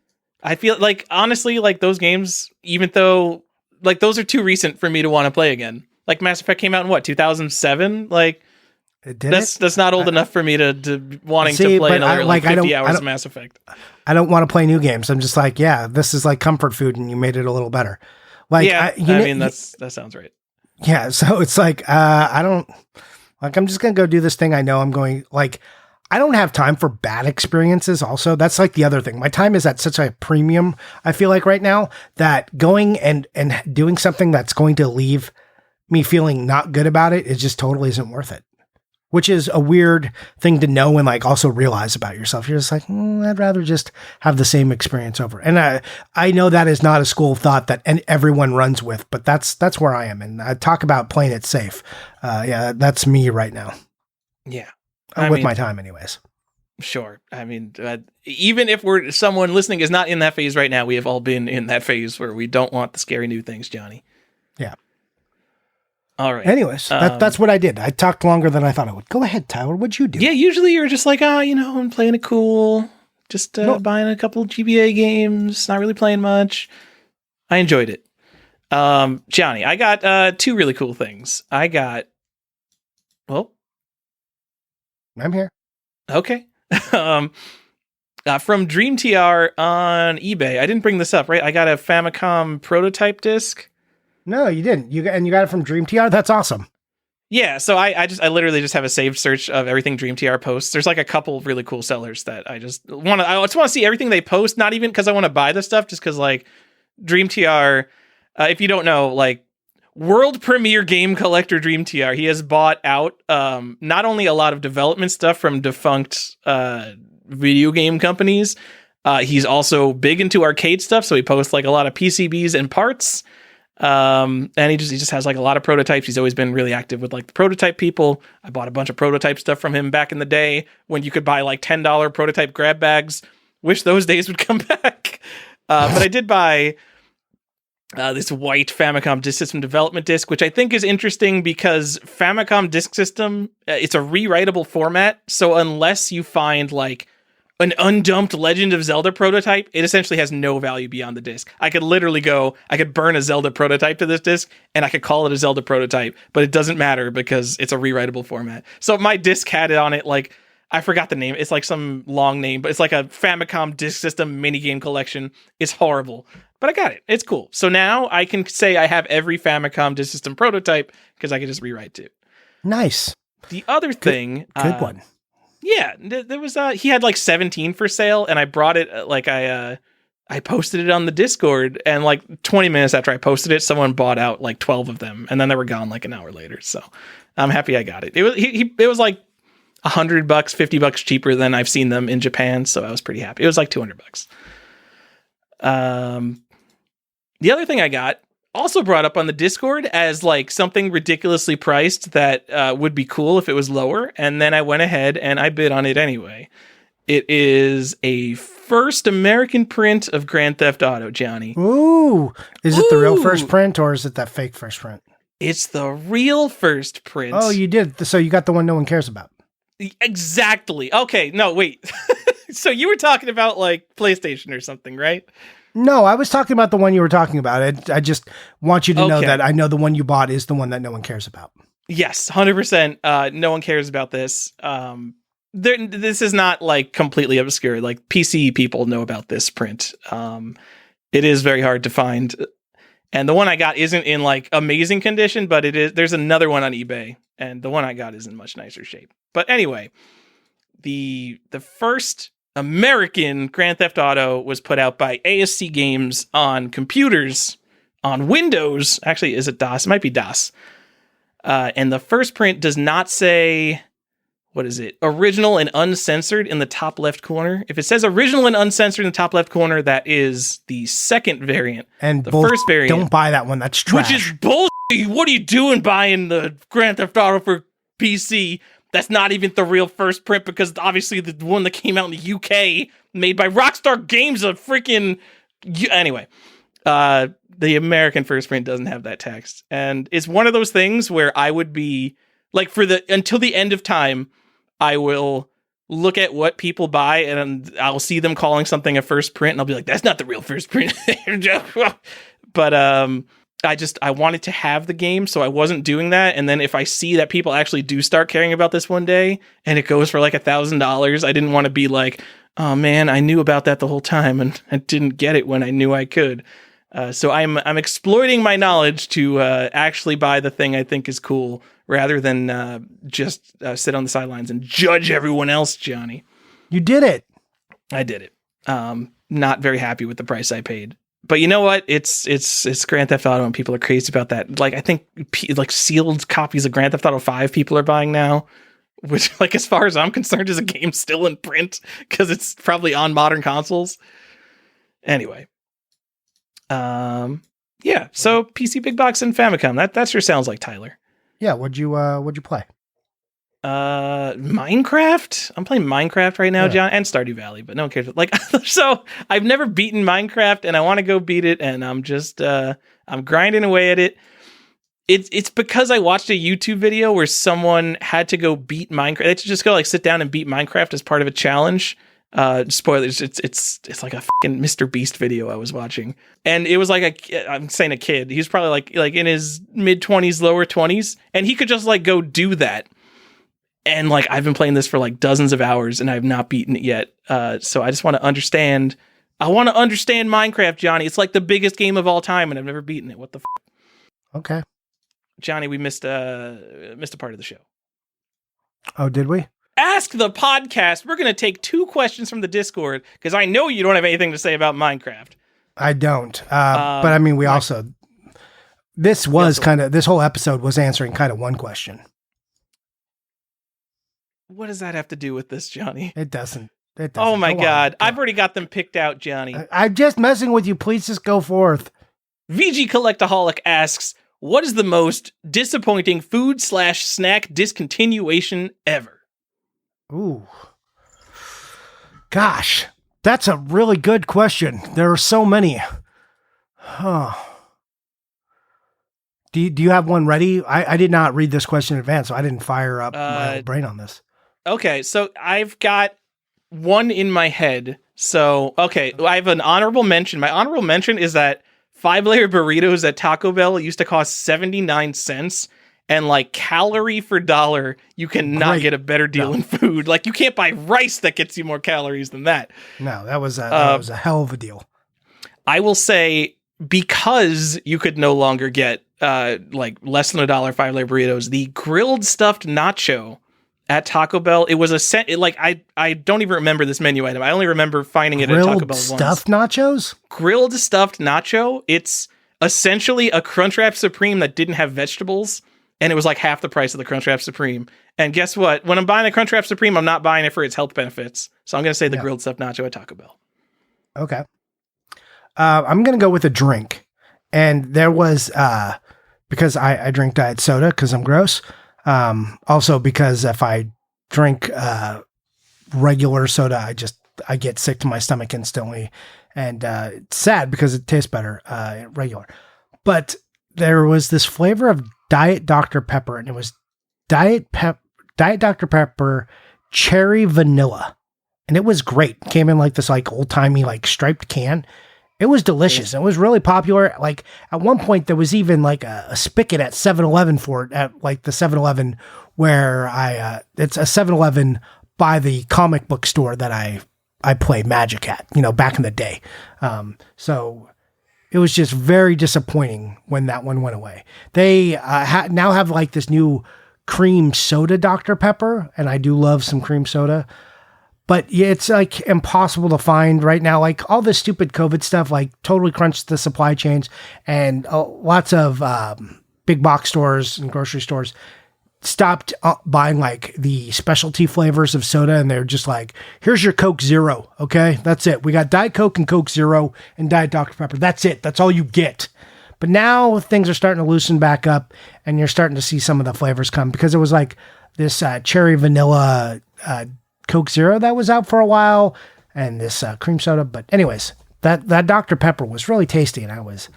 I feel honestly, those games, even though those are too recent for me to want to play again. Mass Effect came out in 2007? That's not old enough for me to wanting to play another 50 hours of Mass Effect.
I don't want to play new games. I'm just this is comfort food and you made it a little better.
That sounds right.
Yeah, so it's I don't I'm just gonna go do this thing. I know I'm going I don't have time for bad experiences. Also, that's the other thing. My time is at such a premium. I feel right now that going and doing something that's going to leave me feeling not good about it just totally isn't worth it. which is a weird thing to know and like also realize about yourself. You're just like, I'd rather just have the same experience over. And I know that is not a school of thought that everyone runs with, but that's where I am. And I talk about playing it safe. Yeah, that's me right now.
Yeah.
With my time anyways.
Sure. I mean, even if someone listening is not in that phase right now, we have all been in that phase where we don't want the scary new things, Johnny.
Yeah.
All right.
Anyways, that's what I did. I talked longer than I thought I would. Go ahead, Tyler. What'd you do?
Yeah, usually you're just like, I'm playing it cool. Just buying a couple GBA games, not really playing much. I enjoyed it. Johnny, I got two really cool things. I'm
here.
Okay. From DreamTR on eBay. I didn't bring this up, right? I got a Famicom prototype disc.
No, you didn't. You got it from DreamTR? That's awesome.
Yeah, so I literally just have a saved search of everything DreamTR posts. There's like a couple really cool sellers that I just want to see everything they post, not even because I want to buy the stuff, just because like DreamTR, if you don't know, like world premiere game collector DreamTR, he has bought out not only a lot of development stuff from defunct video game companies, he's also big into arcade stuff, so he posts like a lot of PCBs and parts. And he just has like a lot of prototypes. He's always been really active with like the prototype people. I bought a bunch of prototype stuff from him back in the day when you could buy like $10 prototype grab bags. Wish those days would come back. But I did buy this white Famicom Disk System development disc, which I think is interesting because Famicom Disk System, it's a rewritable format. So unless you find like an undumped Legend of Zelda prototype, it essentially has no value beyond the disc. I could literally I could burn a Zelda prototype to this disc, and I could call it a Zelda prototype, but it doesn't matter because it's a rewritable format. So my disc had it on it, like, I forgot the name. It's like some long name, but it's like a Famicom Disk System minigame collection. It's horrible, but I got it. It's cool. So now I can say I have every Famicom Disk System prototype because I can just rewrite it.
Nice.
The other thing...
Good one.
Yeah, there was he had like 17 for sale, and I brought it I posted it on the Discord, and like 20 minutes after I posted it, someone bought out like 12 of them, and then they were gone like an hour later. So I'm happy I got it. It was like $100, $50 cheaper than I've seen them in Japan, so I was pretty happy. It was like $200. The other thing I got, also brought up on the Discord as like something ridiculously priced that would be cool if it was lower, and then I went ahead and I bid on it anyway. It is a first American print of Grand Theft Auto, Johnny.
Ooh. Is it the real first print, or is it that fake first print?
It's the real first print.
Oh, you did. So you got the one no one cares about.
Exactly. Okay, no, wait. So you were talking about like PlayStation or something, right?
No, I was talking about the one you were talking about. I just want you to know that I know the one you bought is the one that no one cares about. Yes,
100%. No one cares about this. This is not like completely obscure. Like PC people know about this print. It is very hard to find. And the one I got isn't in like amazing condition, but it is. There's another one on eBay, and the one I got is in much nicer shape. But anyway, the first American Grand Theft Auto was put out by ASC Games on computers, on Windows. Actually, is it DOS? It might be DOS. And the first print does not say, what is it? Original and uncensored in the top left corner. If it says original and uncensored in the top left corner, that is the second variant.
And
the first variant.
Don't buy that one. That's trash.
Which is bullshit. What are you doing buying the Grand Theft Auto for PC? That's not even the real first print, because obviously the one that came out in the UK, made by Rockstar Games, a freaking... Anyway, the American first print doesn't have that text. And it's one of those things where I would be... Like, until the end of time, I will look at what people buy, and I'll see them calling something a first print, and I'll be like, that's not the real first print. But, I wanted to have the game, so I wasn't doing that. And then if I see that people actually do start caring about this one day and it goes for like $1,000, I didn't want to be like, oh man, I knew about that the whole time and I didn't get it when I knew I could. So I'm exploiting my knowledge to actually buy the thing I think is cool rather than just sit on the sidelines and judge everyone else, Johnny.
You did it.
I did it. Not very happy with the price I paid. But you know what? It's Grand Theft Auto, and people are crazy about that. Like, I think like sealed copies of Grand Theft Auto 5 people are buying now. which, like, as far as I'm concerned, is a game still in print because it's probably on modern consoles. Anyway, yeah. So PC Big Box and Famicom. That sure sounds like Tyler.
Yeah. What'd you play?
Minecraft. I'm playing Minecraft right now, John, and Stardew Valley, but no one cares. Like, so I've never beaten Minecraft, and I want to go beat it, and I'm just I'm grinding away at it. It's because I watched a YouTube video where someone had to go beat Minecraft. They had to just go like sit down and beat Minecraft as part of a challenge. Spoilers. It's like a fucking Mr. Beast video I was watching, and it was like I'm saying a kid. He's probably like in his mid-20s, lower 20s, and he could just like go do that. And like I've been playing this for like dozens of hours, and I have not beaten it yet. So I just want to understand. I want to understand Minecraft, Johnny. It's like the biggest game of all time, and I've never beaten it. What the?
Okay.
Johnny, we missed a part of the show.
Oh, did we?
Ask the podcast. We're going to take 2 questions from the Discord because I know you don't have anything to say about Minecraft.
I don't. But I mean, this whole episode was answering kind of one question.
What does that have to do with this, Johnny?
It doesn't.
Oh my God. I've already got them picked out, Johnny.
I'm just messing with you. Please just go forth.
VG Collectaholic asks, what is the most disappointing food/snack discontinuation ever?
Ooh. Gosh, that's a really good question. There are so many. Huh. Do you have one ready? I did not read this question in advance, so I didn't fire up my old brain on this.
Okay, so I've got one in my head. So, okay, I have an honorable mention. My honorable mention is that 5-layer burritos at Taco Bell used to cost 79 cents. And like calorie for dollar, you cannot get a better deal in food. Like you can't buy rice that gets you more calories than that.
No, that was a hell of a deal.
I will say, because you could no longer get like less than $1 5-layer burritos, the grilled stuffed nacho at Taco Bell, it was I don't even remember this menu item. I only remember finding it at Taco Bell once.
Grilled stuffed nachos?
Grilled stuffed nacho. It's essentially a Crunchwrap Supreme that didn't have vegetables, and it was like half the price of the Crunchwrap Supreme. And guess what? When I'm buying a Crunchwrap Supreme, I'm not buying it for its health benefits. So I'm going to say the grilled stuffed nacho at Taco Bell.
Okay. I'm going to go with a drink. And there was, because I drink diet soda because I'm gross. Also because if I drink regular soda, I get sick to my stomach instantly. And it's sad because it tastes better regular. But there was this flavor of Diet Dr. Pepper, and it was Diet Dr. Pepper cherry vanilla. And it was great. It came in like this like old-timey like striped can. It was delicious. It was really popular. Like at one point there was even like a spigot at 7-Eleven for it, at like the 7-Eleven where it's a 7-Eleven by the comic book store that I play Magic at, back in the day. So it was just very disappointing when that one went away. They now have like this new cream soda Dr. Pepper, and I do love some cream soda. But yeah, it's like impossible to find right now. Like all this stupid COVID stuff, like totally crunched the supply chains, and lots of big box stores and grocery stores stopped buying like the specialty flavors of soda, and they're just like, here's your Coke Zero. Okay, that's it. We got Diet Coke and Coke Zero and Diet Dr. Pepper. That's it. That's all you get. But now things are starting to loosen back up, and you're starting to see some of the flavors come, because it was like this cherry vanilla Coke Zero that was out for a while, and this cream soda. But anyways, that Dr. Pepper was really tasty, and I was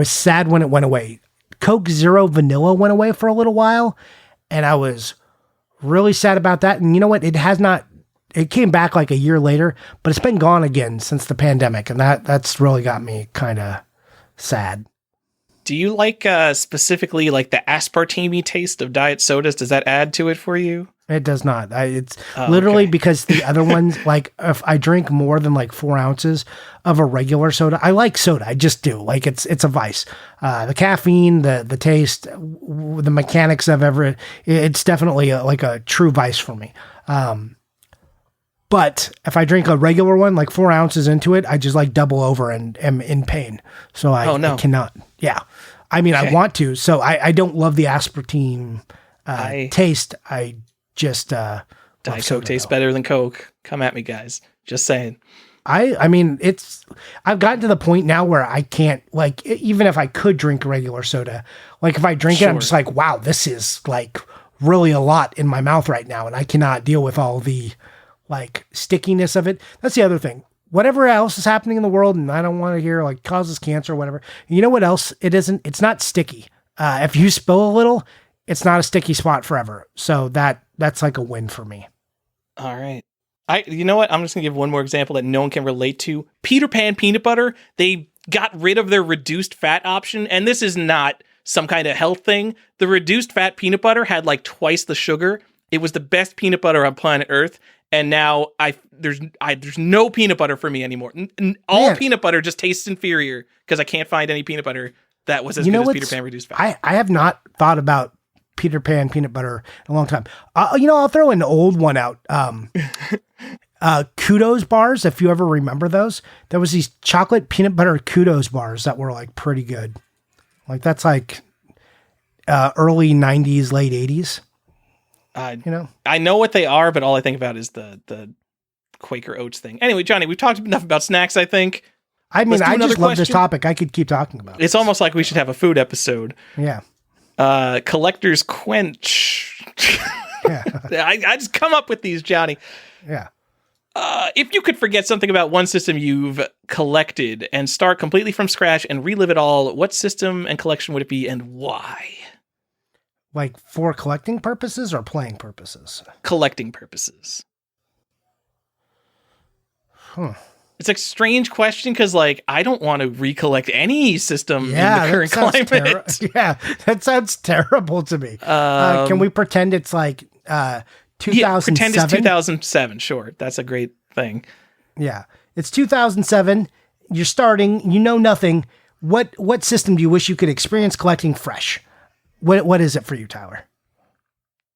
sad when it went away. Coke Zero Vanilla went away for a little while, and I was really sad about that. And you know what? It came back like a year later, but it's been gone again since the pandemic, and that's really got me kind of sad.
Do you like specifically like the aspartame taste of diet sodas? Does that add to it for you?
It does not. It's literally because the other ones, like if I drink more than like 4 ounces of a regular soda, I like soda. I just do. Like it's a vice. The caffeine, the taste, the mechanics of everything, it's definitely like a true vice for me. But if I drink a regular one, like 4 ounces into it, I just like double over and am in pain. So I cannot. Yeah. I mean, okay. I want to. So I don't love the aspartame taste. I just
Diet Coke tastes better than Coke. Come at me, guys. Just saying.
I mean, I've gotten to the point now where I can't, like, even if I could drink regular soda, like if I drink it, I'm just like, wow, this is like really a lot in my mouth right now. And I cannot deal with all the like stickiness of it. That's the other thing. Whatever else is happening in the world, and I don't want to hear like causes cancer or whatever. You know what else? It's not sticky. If you spill a little, it's not a sticky spot forever. So that's like a win for me.
All right. You know what? I'm just going to give one more example that no one can relate to. Peter Pan peanut butter. They got rid of their reduced fat option. And this is not some kind of health thing. The reduced fat peanut butter had like twice the sugar. It was the best peanut butter on planet Earth. And now there's no peanut butter for me anymore. All peanut butter just tastes inferior because I can't find any peanut butter that was as good as Peter Pan reduced fat.
I have not thought about Peter Pan peanut butter in a long time. I'll throw an old one out. Kudos bars, if you ever remember those. There was these chocolate peanut butter Kudos bars that were like pretty good. Like that's like early 90s, late 80s.
I know what they are, but all I think about is the Quaker Oats thing. Anyway, Johnny, we've talked enough about snacks, I think.
I mean, I just love this topic. I could keep talking about it.
It's almost like we should have a food episode.
Yeah.
Collector's Quench. Yeah. I just come up with these, Johnny.
Yeah.
If you could forget something about one system you've collected and start completely from scratch and relive it all, what system and collection would it be and why?
Like for collecting purposes or playing purposes?
Collecting purposes.
Huh.
It's a strange question because, like, I don't want to recollect any system in the current climate.
Yeah, that sounds terrible to me. Can we pretend it's like 2007?
Yeah, pretend it's 2007. Sure, that's a great thing.
Yeah, it's 2007. You're starting. You know nothing. What system do you wish you could experience collecting fresh? What is it for you, Tyler?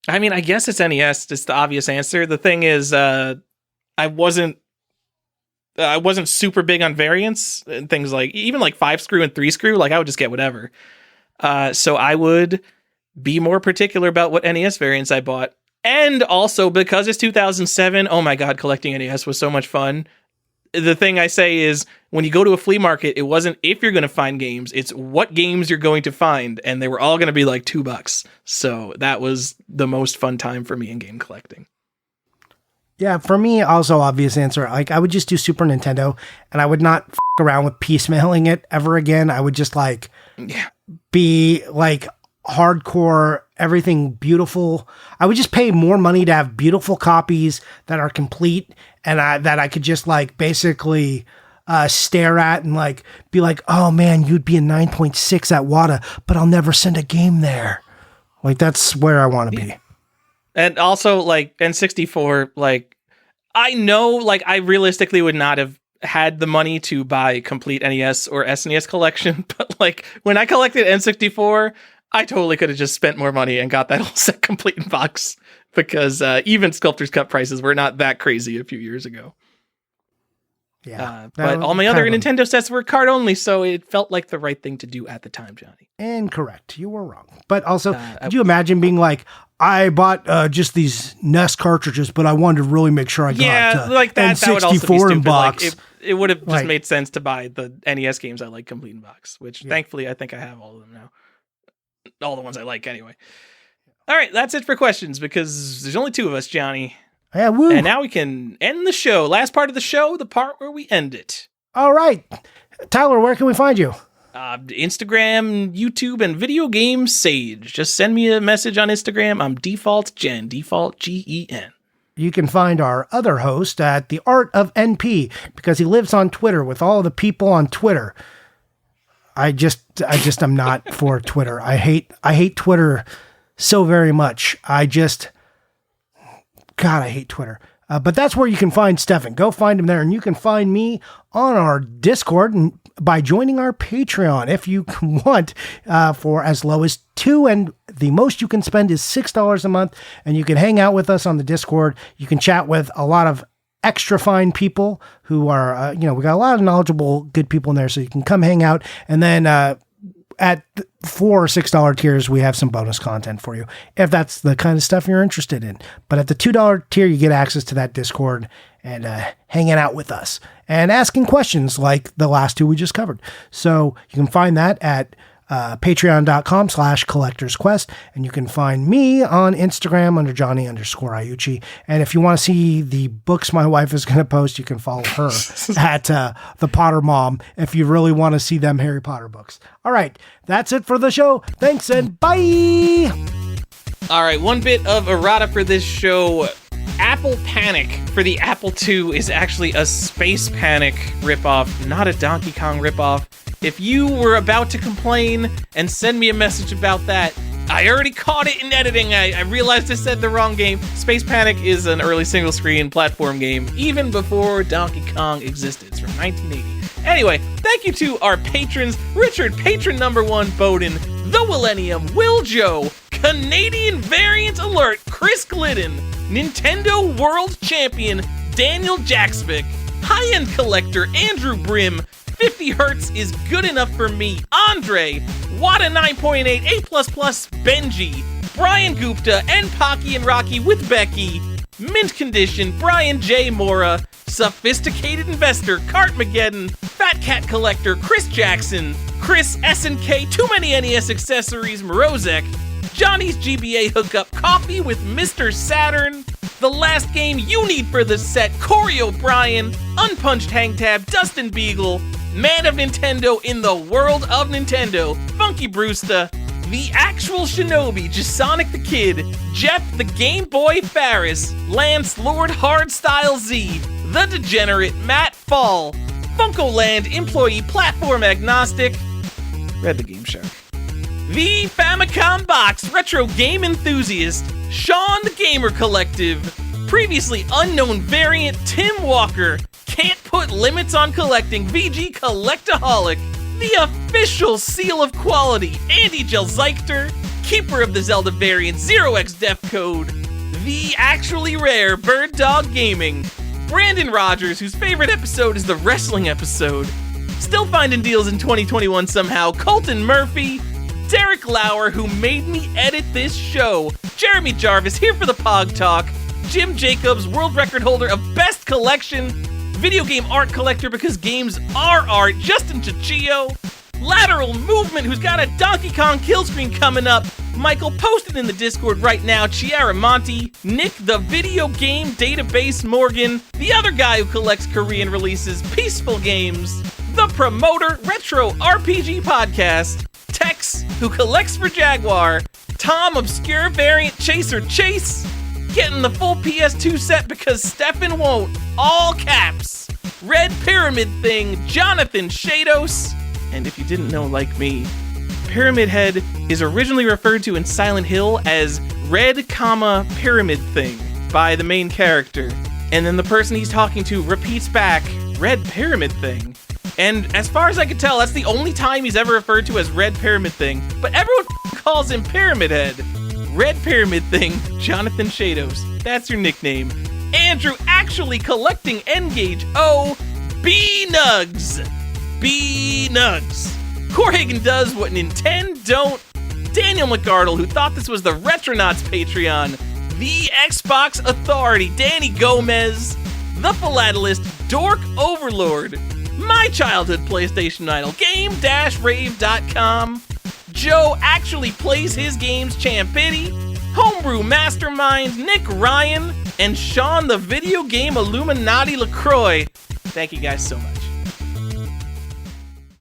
I mean, I guess it's NES. It's the obvious answer. The thing is, I wasn't super big on variants and things like even like 5-screw and 3-screw. Like I would just get whatever. So I would be more particular about what NES variants I bought. And also because it's 2007, oh my God, collecting NES was so much fun. The thing I say is when you go to a flea market, it wasn't if you're going to find games, it's what games you're going to find. And they were all going to be like $2. So that was the most fun time for me in game collecting.
Yeah, for me, also obvious answer. Like I would just do Super Nintendo and I would not f*** around with piecemealing it ever again. I would just like be like hardcore, everything beautiful. I would just pay more money to have beautiful copies that are complete and that I could just like basically stare at and like be like, oh man, you'd be a 9.6 at WATA, but I'll never send a game there. Like that's where I want to be.
And also, like, N64, like, I know, like, I realistically would not have had the money to buy complete NES or SNES collection, but, like, when I collected N64, I totally could have just spent more money and got that whole set complete in box, because even Sculptor's Cup prices were not that crazy a few years ago.
Yeah.
But all my other Nintendo sets were card only, so it felt like the right thing to do at the time, Johnny.
Incorrect. You were wrong. But also, could you imagine being like, I bought just these NES cartridges, but I wanted to really make sure I got
like that. That would also be stupid.
Box.
Like, it would have just made sense to buy the NES games I like complete in box, which thankfully I think I have all of them now. All the ones I like, anyway. All right, that's it for questions because there's only 2 of us, Johnny.
Yeah, woo.
And now we can end the show. Last part of the show, the part where we end it.
All right. Tyler, where can we find you?
Instagram, YouTube, and Video Game Sage. Just send me a message on Instagram. I'm Default Gen, Default Gen.
You can find our other host at The Art of NP because he lives on Twitter with all the people on Twitter. I just am not for Twitter. I hate Twitter so very much. God, I hate Twitter. But that's where you can find Stefan. Go find him there. And you can find me on our Discord and by joining our Patreon if you want for as low as $2. And the most you can spend is $6 a month. And you can hang out with us on the Discord. You can chat with a lot of extra fine people who are, we got a lot of knowledgeable, good people in there. So you can come hang out. And then at $4 or $6 tiers, we have some bonus content for you if that's the kind of stuff you're interested in. But at the $2 tier, you get access to that Discord and hanging out with us and asking questions like the last two we just covered. So you can find that at patreon.com/collectorsquest. And you can find me on Instagram under Johnny_Iucci. And if you want to see the books my wife is going to post, you can follow her at the Potter Mom if you really want to see them Harry Potter books. All right, that's it for the show. Thanks and bye.
All right, one bit of errata for this show. Apple Panic for the Apple II is actually a Space Panic ripoff, not a Donkey Kong ripoff. If you were about to complain and send me a message about that, I already caught it in editing. I realized I said the wrong game. Space Panic is an early single-screen platform game, even before Donkey Kong existed. It's from 1980. Anyway, thank you to our patrons, Richard, patron number 1, Bowden, The Millennium, Will Joe, Canadian Variant Alert, Chris Glidden, Nintendo World Champion, Daniel Jacksvik, High-End Collector, Andrew Brim, 50 Hertz is good enough for me, Andre, Wada 9.8, A++, Benji, Brian Gupta, and Pocky and Rocky with Becky, Mint Condition, Brian J. Mora, Sophisticated Investor, Cartmageddon, Fat Cat Collector, Chris Jackson, Chris SNK, Too Many NES Accessories, Morozek, Johnny's GBA Hookup, Coffee with Mr. Saturn, The Last Game You Need for the Set, Corey O'Brien, Unpunched Hangtab, Dustin Beagle, Man of Nintendo in the World of Nintendo, Funky Brewster, The Actual Shinobi, Jasonic the Kid, Jeff the Game Boy Ferris, Lance Lord Hardstyle Z, The Degenerate, Matt Fall, Funkoland Employee Platform Agnostic, Read the Game Shark, The Famicom Box Retro Game Enthusiast, Sean the Gamer Collective, Previously Unknown Variant Tim Walker, Can't Put Limits on Collecting VG Collectaholic, The Official Seal of Quality Andy Jelzeichter, Keeper of the Zelda Variant 0x Def Code, The Actually Rare Bird Dog Gaming, Brandon Rogers, whose favorite episode is the wrestling episode, still finding deals in 2021 somehow, Colton Murphy, Derek Lauer, who made me edit this show, Jeremy Jarvis, here for the Pog Talk, Jim Jacobs, world record holder of Best Collection, video game art collector because games are art, Justin Chicchio, Lateral Movement, who's got a Donkey Kong kill screen coming up, Michael posted in the Discord right now, Chiara Monti, Nick the Video Game Database Morgan, the other guy who collects Korean releases, Peaceful Games, the Promoter, Retro RPG Podcast, Tex, who collects for Jaguar, Tom Obscure Variant Chaser Chase, getting the full PS2 set because Stefan won't, all caps, Red Pyramid Thing, Jonathan Shados, and if you didn't know like me, Pyramid Head is originally referred to in Silent Hill as Red, Pyramid Thing by the main character, and then the person he's talking to repeats back, Red Pyramid Thing. And as far as I can tell, that's the only time he's ever referred to as Red Pyramid Thing, but everyone calls him Pyramid Head. Red Pyramid Thing, Jonathan Shados. That's your nickname. Andrew actually collecting N-Gage. Oh, B-Nugs. B-Nugs. Corhagen does what Nintendo don't. Daniel McArdle, who thought this was the Retronauts Patreon. The Xbox Authority, Danny Gomez. The Philatelist, Dork Overlord. My Childhood PlayStation Idol, Game-Rave.com. Joe actually plays his games, Champity, Homebrew Mastermind, Nick Ryan, and Sean the Video Game Illuminati LaCroix. Thank you guys so much.